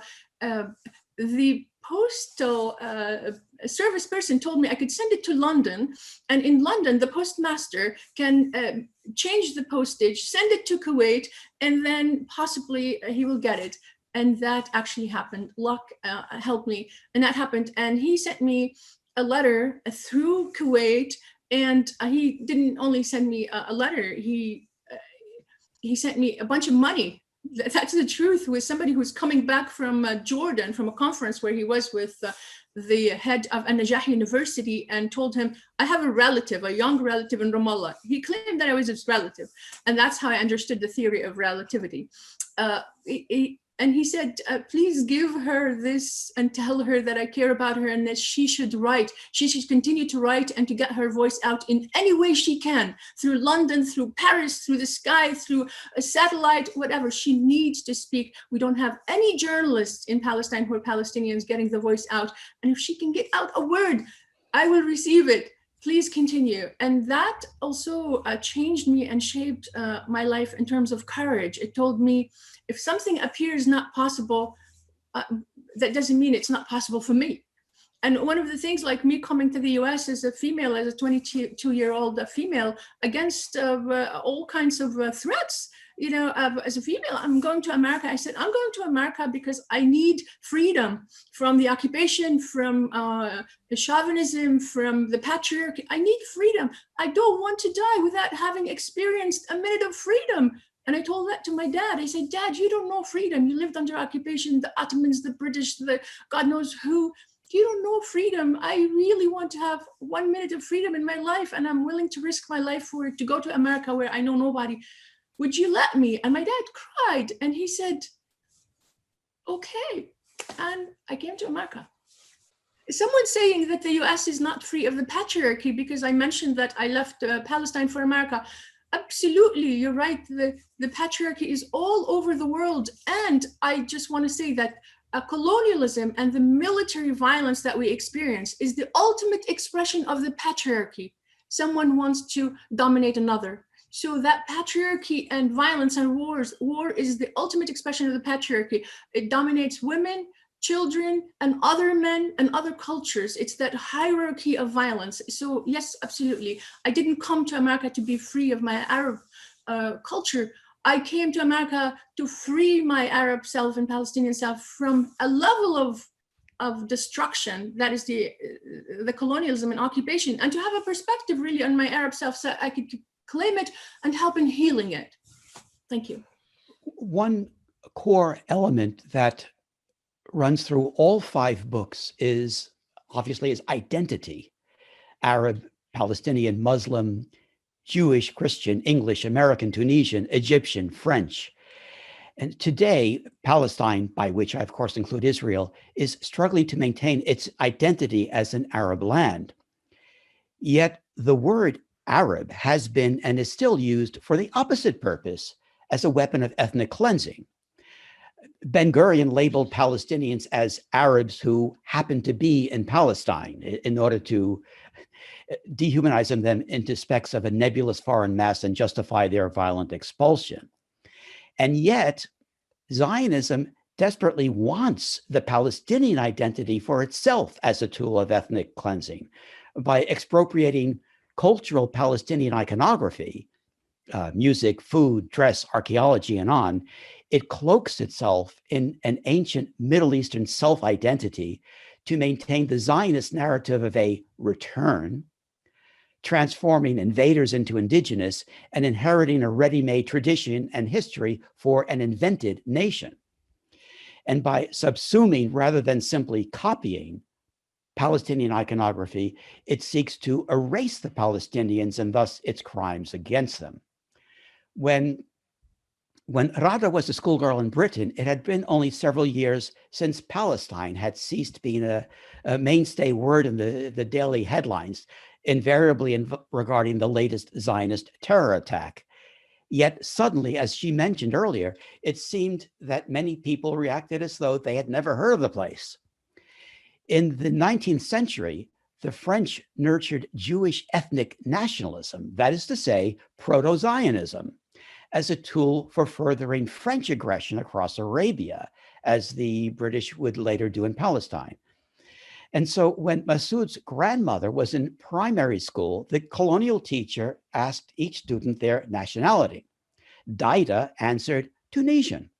the postal service person told me I could send it to London, and in London the postmaster can change the postage, send it to Kuwait, and then possibly he will get it. And that actually happened. Luck helped me, and that happened. And he sent me a letter through Kuwait, and he didn't only send me a letter. He sent me a bunch of money. That's the truth. With somebody who's coming back from Jordan, from a conference where he was with the head of An-Najah University, and told him, I have a relative, a young relative in Ramallah. He claimed that I was his relative. And that's how I understood the theory of relativity. And he said, please give her this and tell her that I care about her and that she should write. She should continue to write and to get her voice out in any way she can, through London, through Paris, through the sky, through a satellite, whatever. She needs to speak. We don't have any journalists in Palestine who are Palestinians getting the voice out. And if she can get out a word, I will receive it. Please continue. And that also changed me and shaped my life in terms of courage. It told me, if something appears not possible, that doesn't mean it's not possible for me. And one of the things, like me coming to the US as a female, as a 22-year-old female, against all kinds of threats, you know, as a female, I'm going to America. I said, I'm going to America because I need freedom from the occupation, from the chauvinism, from the patriarchy. I need freedom. I don't want to die without having experienced a minute of freedom. And I told that to my dad. I said, Dad, you don't know freedom. You lived under occupation, the Ottomans, the British, the God knows who. You don't know freedom. I really want to have 1 minute of freedom in my life, and I'm willing to risk my life for it, to go to America where I know nobody. Would you let me? And my dad cried, and he said, okay. And I came to America. Someone saying that the US is not free of the patriarchy because I mentioned that I left Palestine for America. Absolutely, you're right. The patriarchy is all over the world. And I just want to say that colonialism and the military violence that we experience is the ultimate expression of the patriarchy. Someone wants to dominate another. So that patriarchy and violence and war is the ultimate expression of the patriarchy. It dominates women, children, and other men and other cultures. It's that hierarchy of violence. So yes, absolutely. I didn't come to America to be free of my Arab culture. I came to America to free my Arab self and Palestinian self from a level of destruction that is the colonialism and occupation, and to have a perspective really on my Arab self so I could claim it and help in healing it. Thank you. One core element that runs through all 5 books is identity. Arab, Palestinian, Muslim, Jewish, Christian, English, American, Tunisian, Egyptian, French. And today, Palestine, by which I of course include Israel, is struggling to maintain its identity as an Arab land. Yet the word Arab has been and is still used for the opposite purpose, as a weapon of ethnic cleansing. Ben-Gurion labeled Palestinians as Arabs who happen to be in Palestine in order to dehumanize them into specks of a nebulous foreign mass and justify their violent expulsion. And yet, Zionism desperately wants the Palestinian identity for itself as a tool of ethnic cleansing by expropriating cultural Palestinian iconography, music, food, dress, archaeology, and on. It cloaks itself in an ancient Middle Eastern self-identity to maintain the Zionist narrative of a return transforming invaders into indigenous and inheriting a ready-made tradition and history for an invented nation. And by subsuming rather than simply copying Palestinian iconography, it seeks to erase the Palestinians and thus its crimes against them. When Ghada was a schoolgirl in Britain, it had been only several years since Palestine had ceased being a mainstay word in the daily headlines, invariably regarding the latest Zionist terror attack. Yet suddenly, as she mentioned earlier, it seemed that many people reacted as though they had never heard of the place. In the 19th century, the French nurtured Jewish ethnic nationalism, that is to say, proto-Zionism, as a tool for furthering French aggression across Arabia, as the British would later do in Palestine. And so when Massoud's grandmother was in primary school, the colonial teacher asked each student their nationality. Daida answered Tunisian.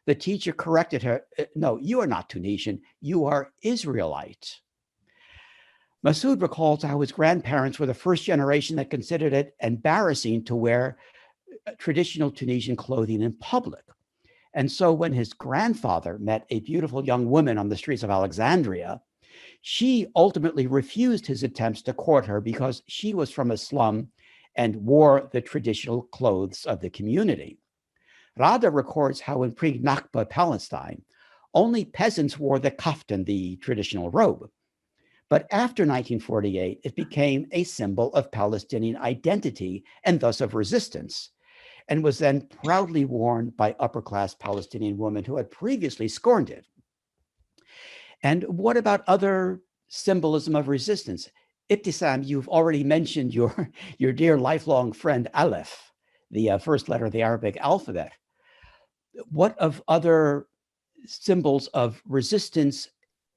The teacher corrected her, no, you are not Tunisian, you are Israelite. Massoud recalls how his grandparents were the first generation that considered it embarrassing to wear traditional Tunisian clothing in public. And so when his grandfather met a beautiful young woman on the streets of Alexandria, she ultimately refused his attempts to court her because she was from a slum and wore the traditional clothes of the community. Ghada records how in pre-Nakba Palestine, only peasants wore the kaftan, the traditional robe. But after 1948, it became a symbol of Palestinian identity and thus of resistance, and was then proudly worn by upper-class Palestinian women who had previously scorned it. And what about other symbolism of resistance? Ibtisam, you've already mentioned your dear lifelong friend Aleph, the first letter of the Arabic alphabet. What of other symbols of resistance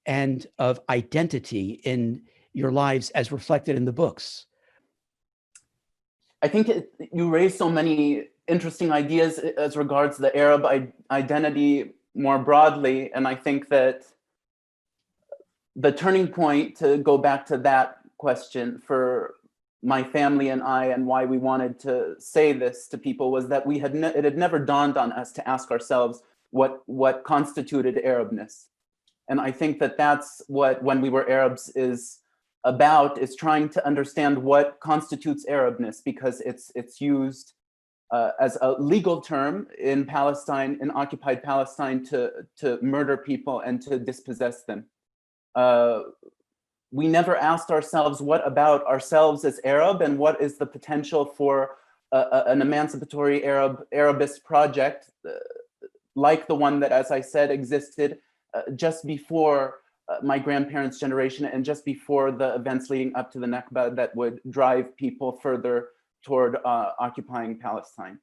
and of identity in your lives as reflected in the books? I think you raised so many interesting ideas as regards the Arab identity more broadly. And I think that the turning point, to go back to that question for my family and I, and why we wanted to say this to people, was that it had never dawned on us to ask ourselves what constituted Arabness. And I think that that's what When We Were Arabs is about, is trying to understand what constitutes Arabness, because it's used as a legal term in Palestine, in occupied Palestine, to murder people and to dispossess them. We never asked ourselves what about ourselves as Arab, and what is the potential for an emancipatory Arabist project like the one that, as I said, existed just before my grandparents' generation and just before the events leading up to the Nakba that would drive people further toward occupying Palestine.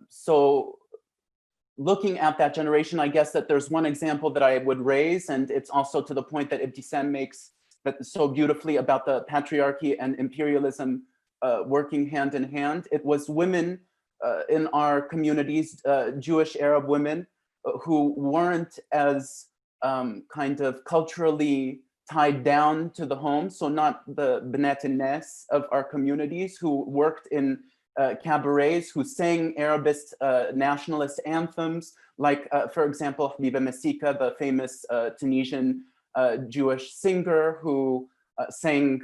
So looking at that generation, I guess that there's one example that I would raise, and it's also to the point that Ibtisam makes that so beautifully about the patriarchy and imperialism working hand in hand. It was women in our communities, Jewish Arab women, who weren't as kind of culturally tied down to the home. So not the Bnat Nes of our communities, who worked in cabarets, who sang Arabist nationalist anthems, like, for example, Habiba Masika, the famous Tunisian Jewish singer who sang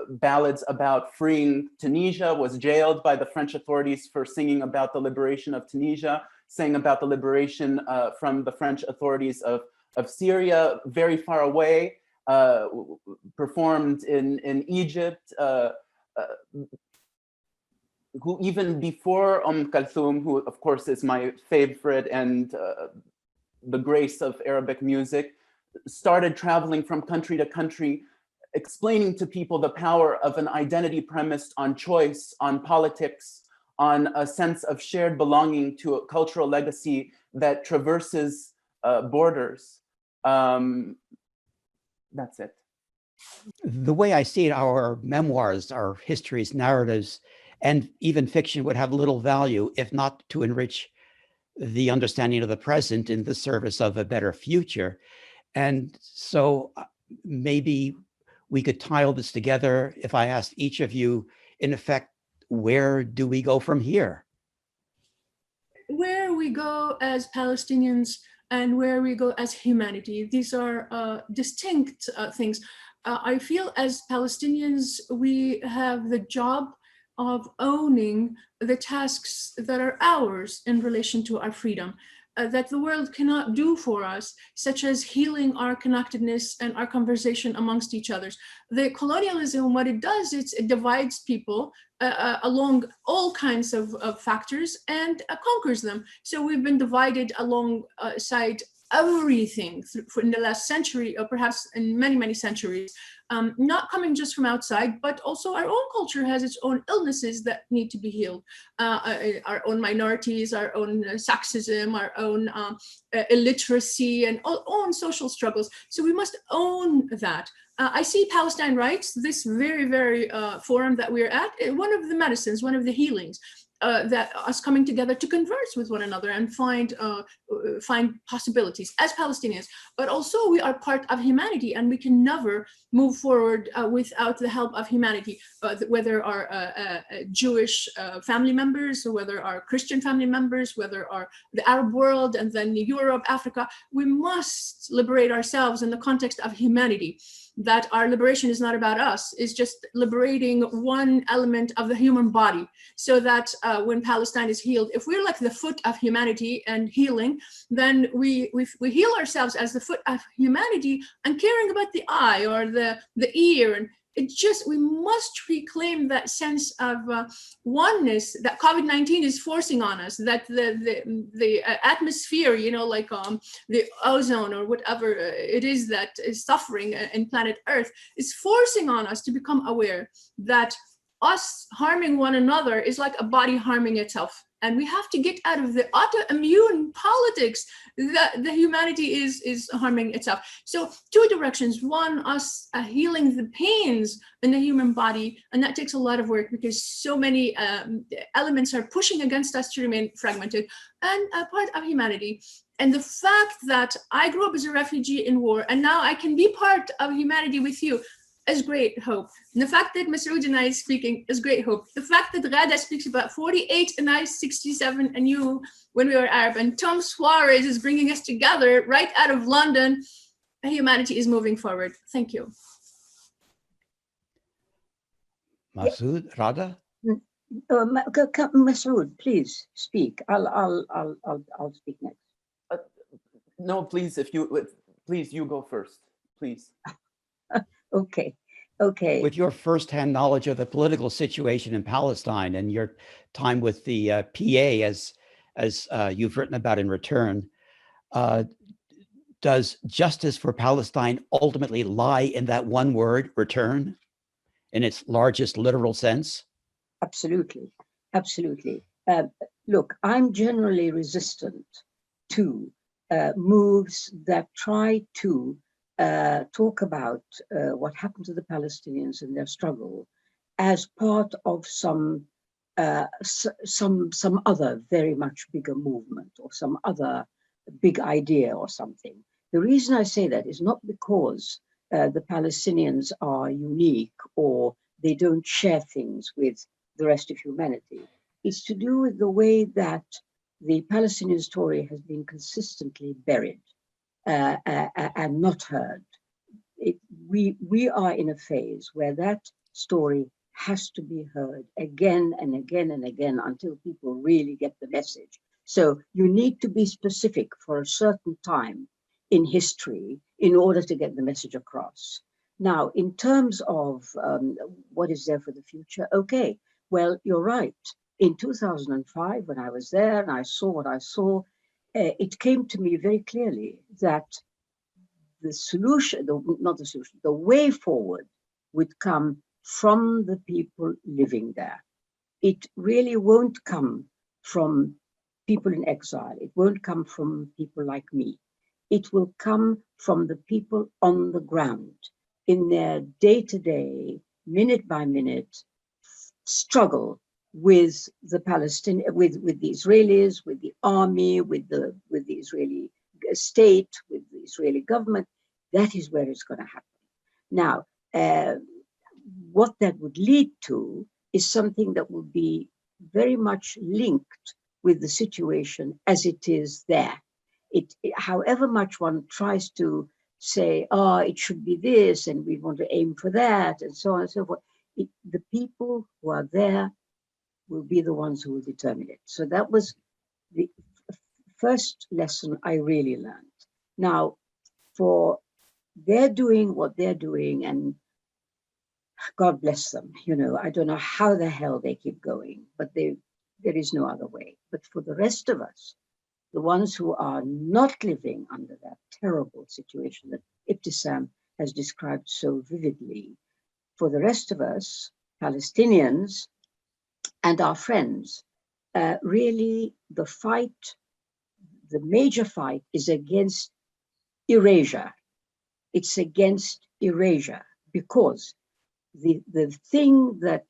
ballads about freeing Tunisia, was jailed by the French authorities for singing about the liberation of Tunisia, sang about the liberation from the French authorities of Syria, very far away, performed in Egypt, who even before Kulthum, who of course is my favorite and the grace of Arabic music, started traveling from country to country, explaining to people the power of an identity premised on choice, on politics, on a sense of shared belonging to a cultural legacy that traverses borders. That's it. The way I see it, our memoirs, our histories, narratives, and even fiction would have little value if not to enrich the understanding of the present in the service of a better future. And so maybe we could tie all this together if I asked each of you, in effect, where do we go from here? Where we go as Palestinians and where we go as humanity, these are distinct things. I feel as Palestinians, we have the job of owning the tasks that are ours in relation to our freedom, that the world cannot do for us, such as healing our connectedness and our conversation amongst each other. The colonialism, what it does, it divides people along all kinds of factors and conquers them. So we've been divided alongside everything in the last century, or perhaps in many, many centuries, not coming just from outside, but also our own culture has its own illnesses that need to be healed. Our own minorities, our own sexism, our own illiteracy, and our own social struggles. So we must own that. I see Palestine Rights, this very, very forum that we're at, one of the medicines, one of the healings. That us coming together to converse with one another and find possibilities as Palestinians, but also we are part of humanity, and we can never move forward without the help of humanity, whether our Jewish family members, or whether our Christian family members, whether our the Arab world, and then Europe, Africa. We must liberate ourselves in the context of humanity. That our liberation is not about us, it's just liberating one element of the human body, so that when Palestine is healed, if we're like the foot of humanity and healing, then we heal ourselves as the foot of humanity and caring about the eye or the ear. And it just, we must reclaim that sense of oneness that COVID-19 is forcing on us, that the atmosphere, you know, like the ozone or whatever it is that is suffering in planet Earth, is forcing on us to become aware that us harming one another is like a body harming itself. And we have to get out of the autoimmune politics that the humanity is harming itself. So two directions. One, us healing the pains in the human body. And that takes a lot of work because so many elements are pushing against us to remain fragmented, and a part of humanity. And the fact that I grew up as a refugee in war, and now I can be part of humanity with you, is great hope. And the fact that Massoud and I is speaking is great hope. The fact that Ghada speaks about 48 and I 67 and you when we were Arab, and Tom Suárez is bringing us together right out of London, humanity is moving forward. Thank you. Massoud, Ghada? Massoud, please speak. I'll speak next. No, please, please, you go first, please. Okay. With your firsthand knowledge of the political situation in Palestine and your time with the PA, as you've written about in return, does justice for Palestine ultimately lie in that one word, return, in its largest literal sense? Absolutely. Look, I'm generally resistant to moves that try to talk about what happened to the Palestinians in their struggle as part of some other very much bigger movement or some other big idea or something. The reason I say that is not because the Palestinians are unique or they don't share things with the rest of humanity. It's to do with the way that the Palestinian story has been consistently buried and not heard. We are in a phase where that story has to be heard again and again and again until people really get the message. So you need to be specific for a certain time in history in order to get the message across. Now, in terms of what is there for the future, okay, well, you're right. In 2005, when I was there and I saw what I saw, it came to me very clearly that the solution, the way forward would come from the people living there. It really won't come from people in exile. It won't come from people like me. It will come from the people on the ground in their day-to-day, minute-by-minute struggle with the Palestinians, with the Israelis, with the army, with the Israeli state, with the Israeli government. That is where it's going to happen. Now, what that would lead to is something that would be very much linked with the situation as it is there. However much one tries to say, oh, it should be this, and we want to aim for that, and so on and so forth, the people who are there will be the ones who will determine it. So that was the first lesson I really learned. Now, for they're doing what they're doing, and God bless them. You know, I don't know how the hell they keep going, but there is no other way. But for the rest of us, the ones who are not living under that terrible situation that Ibtisam has described so vividly, for the rest of us, Palestinians and our friends, really the fight, the major fight is against erasure. It's against erasure because the thing that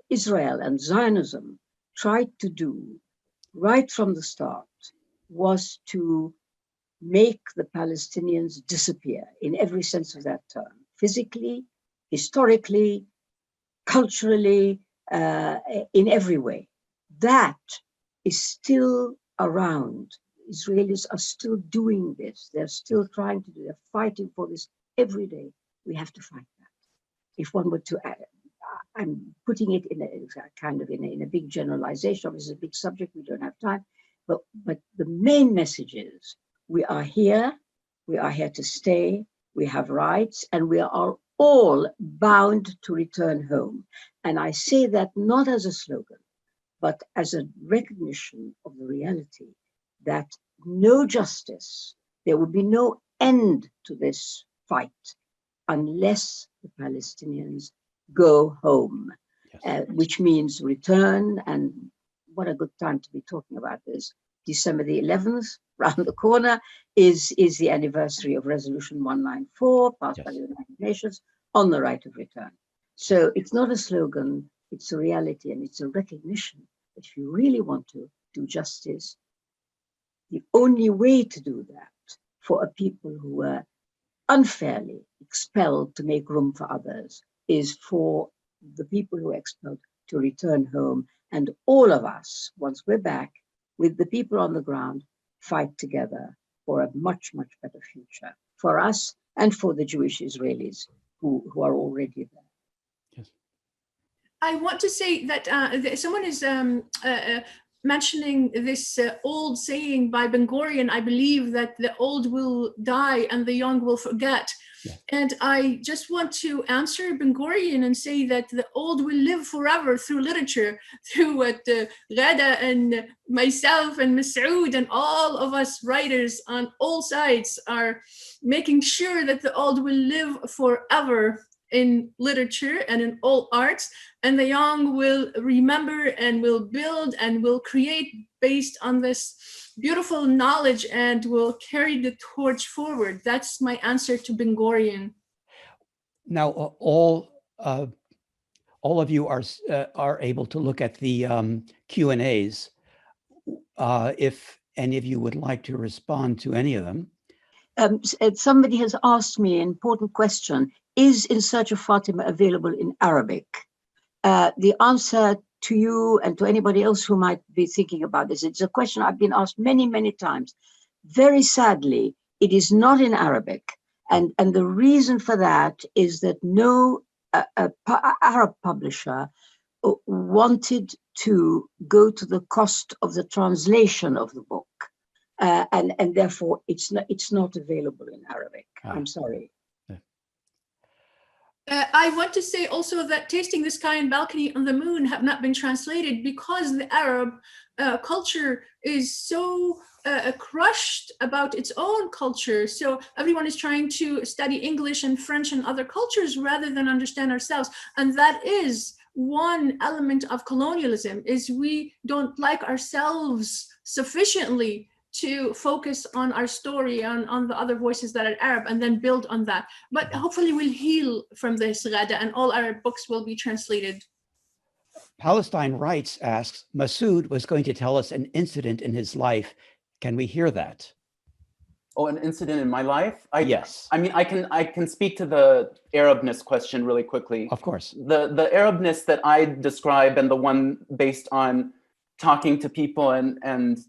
Israel and Zionism tried to do right from the start was to make the Palestinians disappear in every sense of that term, physically, historically, culturally, in every way. That is still around. Israelis are still doing this. They're still trying to do, they're fighting for this every day. We have to fight that. If one were to, I'm putting it in a kind of in a big generalization. Obviously, it's a big subject. We don't have time. But the main message is we are here to stay, we have rights, and we are all bound to return home. And I say that not as a slogan, but as a recognition of the reality that no justice, there will be no end to this fight unless the Palestinians go home, yes. Which means return. And what a good time to be talking about this. December the 11th, round the corner, is the anniversary of Resolution 194, passed yes. by the United Nations, on the right of return. So it's not a slogan, it's a reality, and it's a recognition that if you really want to do justice, the only way to do that for a people who were unfairly expelled to make room for others is for the people who were expelled to return home. And all of us, once we're back, with the people on the ground, fight together for a much, much better future for us and for the Jewish Israelis who are already there. Yes. I want to say that someone is mentioning this old saying by Ben Gurion, I believe, that the old will die and the young will forget. Yeah. And I just want to answer Ben Gurion and say that the old will live forever through literature, through what Ghada and myself and Massoud and all of us writers on all sides are making sure that the old will live forever in literature and in all arts, and the young will remember and will build and will create based on this beautiful knowledge and will carry the torch forward. That's my answer to Ben Gurion. Now, all of you are able to look at the Q&As. If any of you would like to respond to any of them. Somebody has asked me an important question. Is In Search of Fatima available in Arabic? The answer to you and to anybody else who might be thinking about this, it's a question I've been asked many, many times. Very sadly, it is not in Arabic. And the reason for that is that no Arab publisher wanted to go to the cost of the translation of the book. And therefore, it's not available in Arabic. I'm sorry. I want to say also that Tasting the Sky and Balcony on the Moon have not been translated because the Arab culture is so crushed about its own culture. So everyone is trying to study English and French and other cultures rather than understand ourselves. And that is one element of colonialism, is we don't like ourselves sufficiently to focus on our story, on the other voices that are Arab, and then build on that. But hopefully we'll heal from this, Ghada, and all Arab books will be translated. Palestine Writes asks, Massoud was going to tell us an incident in his life. Can we hear that? Oh, an incident in my life? Yes. I mean, I can speak to the Arabness question really quickly. Of course. The Arabness that I describe, and the one based on talking to people and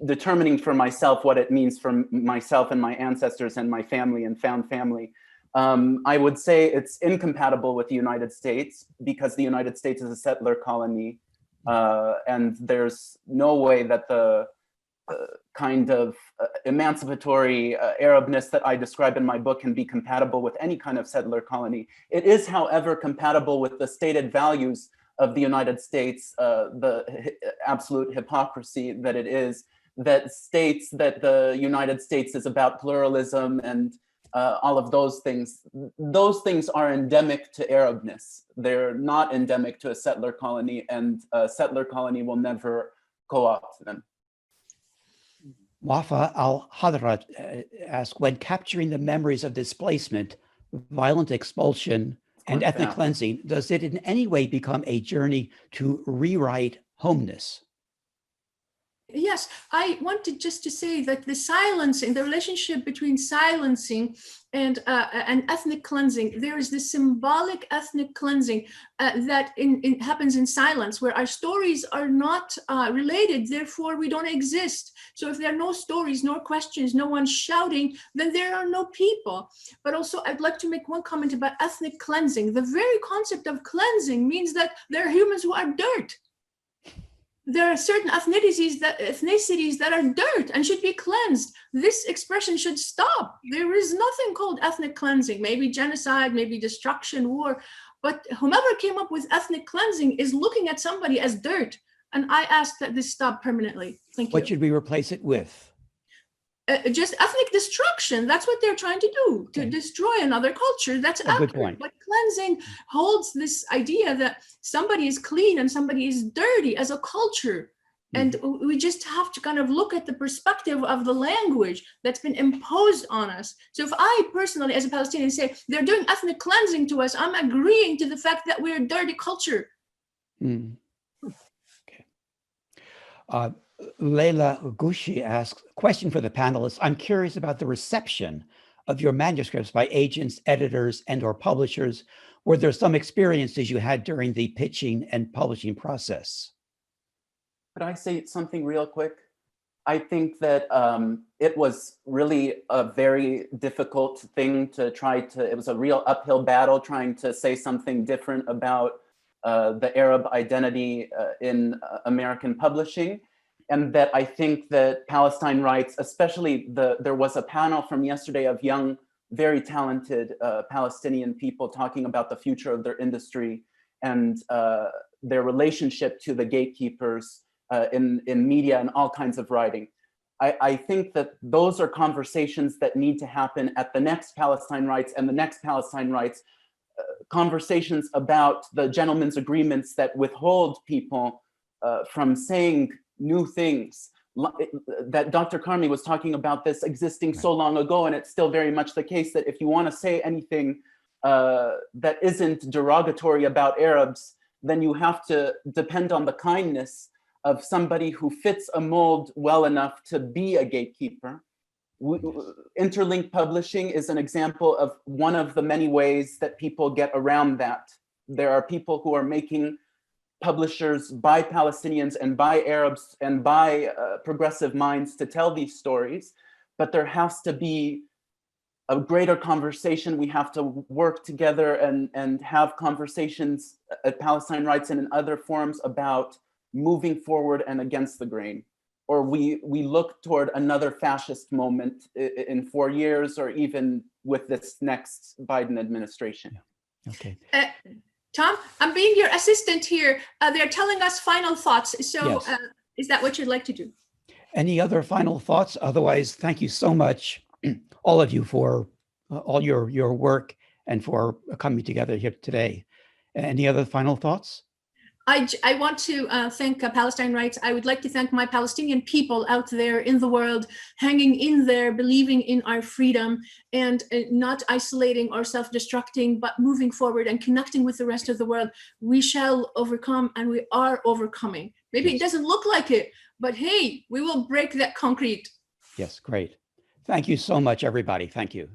determining for myself what it means for myself and my ancestors and my family and found family, I would say it's incompatible with the United States, because the United States is a settler colony, and there's no way that the kind of emancipatory Arabness that I describe in my book can be compatible with any kind of settler colony. It is, however, compatible with the stated values of the United States, the absolute hypocrisy that it is, that states that the United States is about pluralism and all of those things. Those things are endemic to Arabness. They're not endemic to a settler colony, and a settler colony will never co-opt them. Wafa al-Hadrat asks, when capturing the memories of displacement, violent expulsion, and ethnic cleansing, does it in any way become a journey to rewrite homeness? Yes, I wanted just to say that the silencing, the relationship between silencing and ethnic cleansing, there is this symbolic ethnic cleansing that happens in silence, where our stories are not related, therefore we don't exist. So if there are no stories, no questions, no one shouting, then there are no people. But also I'd like to make one comment about ethnic cleansing. The very concept of cleansing means that there are humans who are dirt. There are certain ethnicities that are dirt and should be cleansed. This expression should stop. There is nothing called ethnic cleansing, maybe genocide, maybe destruction, war, but whomever came up with ethnic cleansing is looking at somebody as dirt. And I ask that this stop permanently. Thank you. What should we replace it with? Just ethnic destruction. That's what they're trying to do, to destroy another culture. That's accurate. Good point. But cleansing holds this idea that somebody is clean and somebody is dirty as a culture. And we just have to kind of look at the perspective of the language that's been imposed on us. So if I personally, as a Palestinian, say they're doing ethnic cleansing to us, I'm agreeing to the fact that we're a dirty culture. Okay. Leila Gushi asks, question for the panelists. I'm curious about the reception of your manuscripts by agents, editors, and or publishers. Were there some experiences you had during the pitching and publishing process? Could I say something real quick? I think that it was really a very difficult thing to try to, it was a real uphill battle trying to say something different about the Arab identity in American publishing. And that I think that Palestine Writes, especially there was a panel from yesterday of young, very talented Palestinian people talking about the future of their industry and their relationship to the gatekeepers in media and all kinds of writing. I think that those are conversations that need to happen at the next Palestine Writes and the next Palestine Writes, conversations about the gentlemen's agreements that withhold people from saying new things, that Dr. Karmi was talking about this existing so long ago, and it's still very much the case that if you want to say anything that isn't derogatory about Arabs, then you have to depend on the kindness of somebody who fits a mold well enough to be a gatekeeper. Interlink publishing is an example of one of the many ways that people get around that. There are people who are making publishers by Palestinians and by Arabs and by progressive minds to tell these stories, but there has to be a greater conversation. We have to work together and have conversations at Palestine Writes and in other forums about moving forward and against the grain. Or we look toward another fascist moment in 4 years, or even with this next Biden administration. Okay. Tom, I'm being your assistant here. They're telling us final thoughts. So yes. Is that what you'd like to do? Any other final thoughts? Otherwise, thank you so much, all of you, for all your work and for coming together here today. Any other final thoughts? I want to thank Palestine Writes. I would like to thank my Palestinian people out there in the world, hanging in there, believing in our freedom, and not isolating or self-destructing, but moving forward and connecting with the rest of the world. We shall overcome, and we are overcoming. Maybe it doesn't look like it, but hey, we will break that concrete. Yes, great. Thank you so much, everybody. Thank you.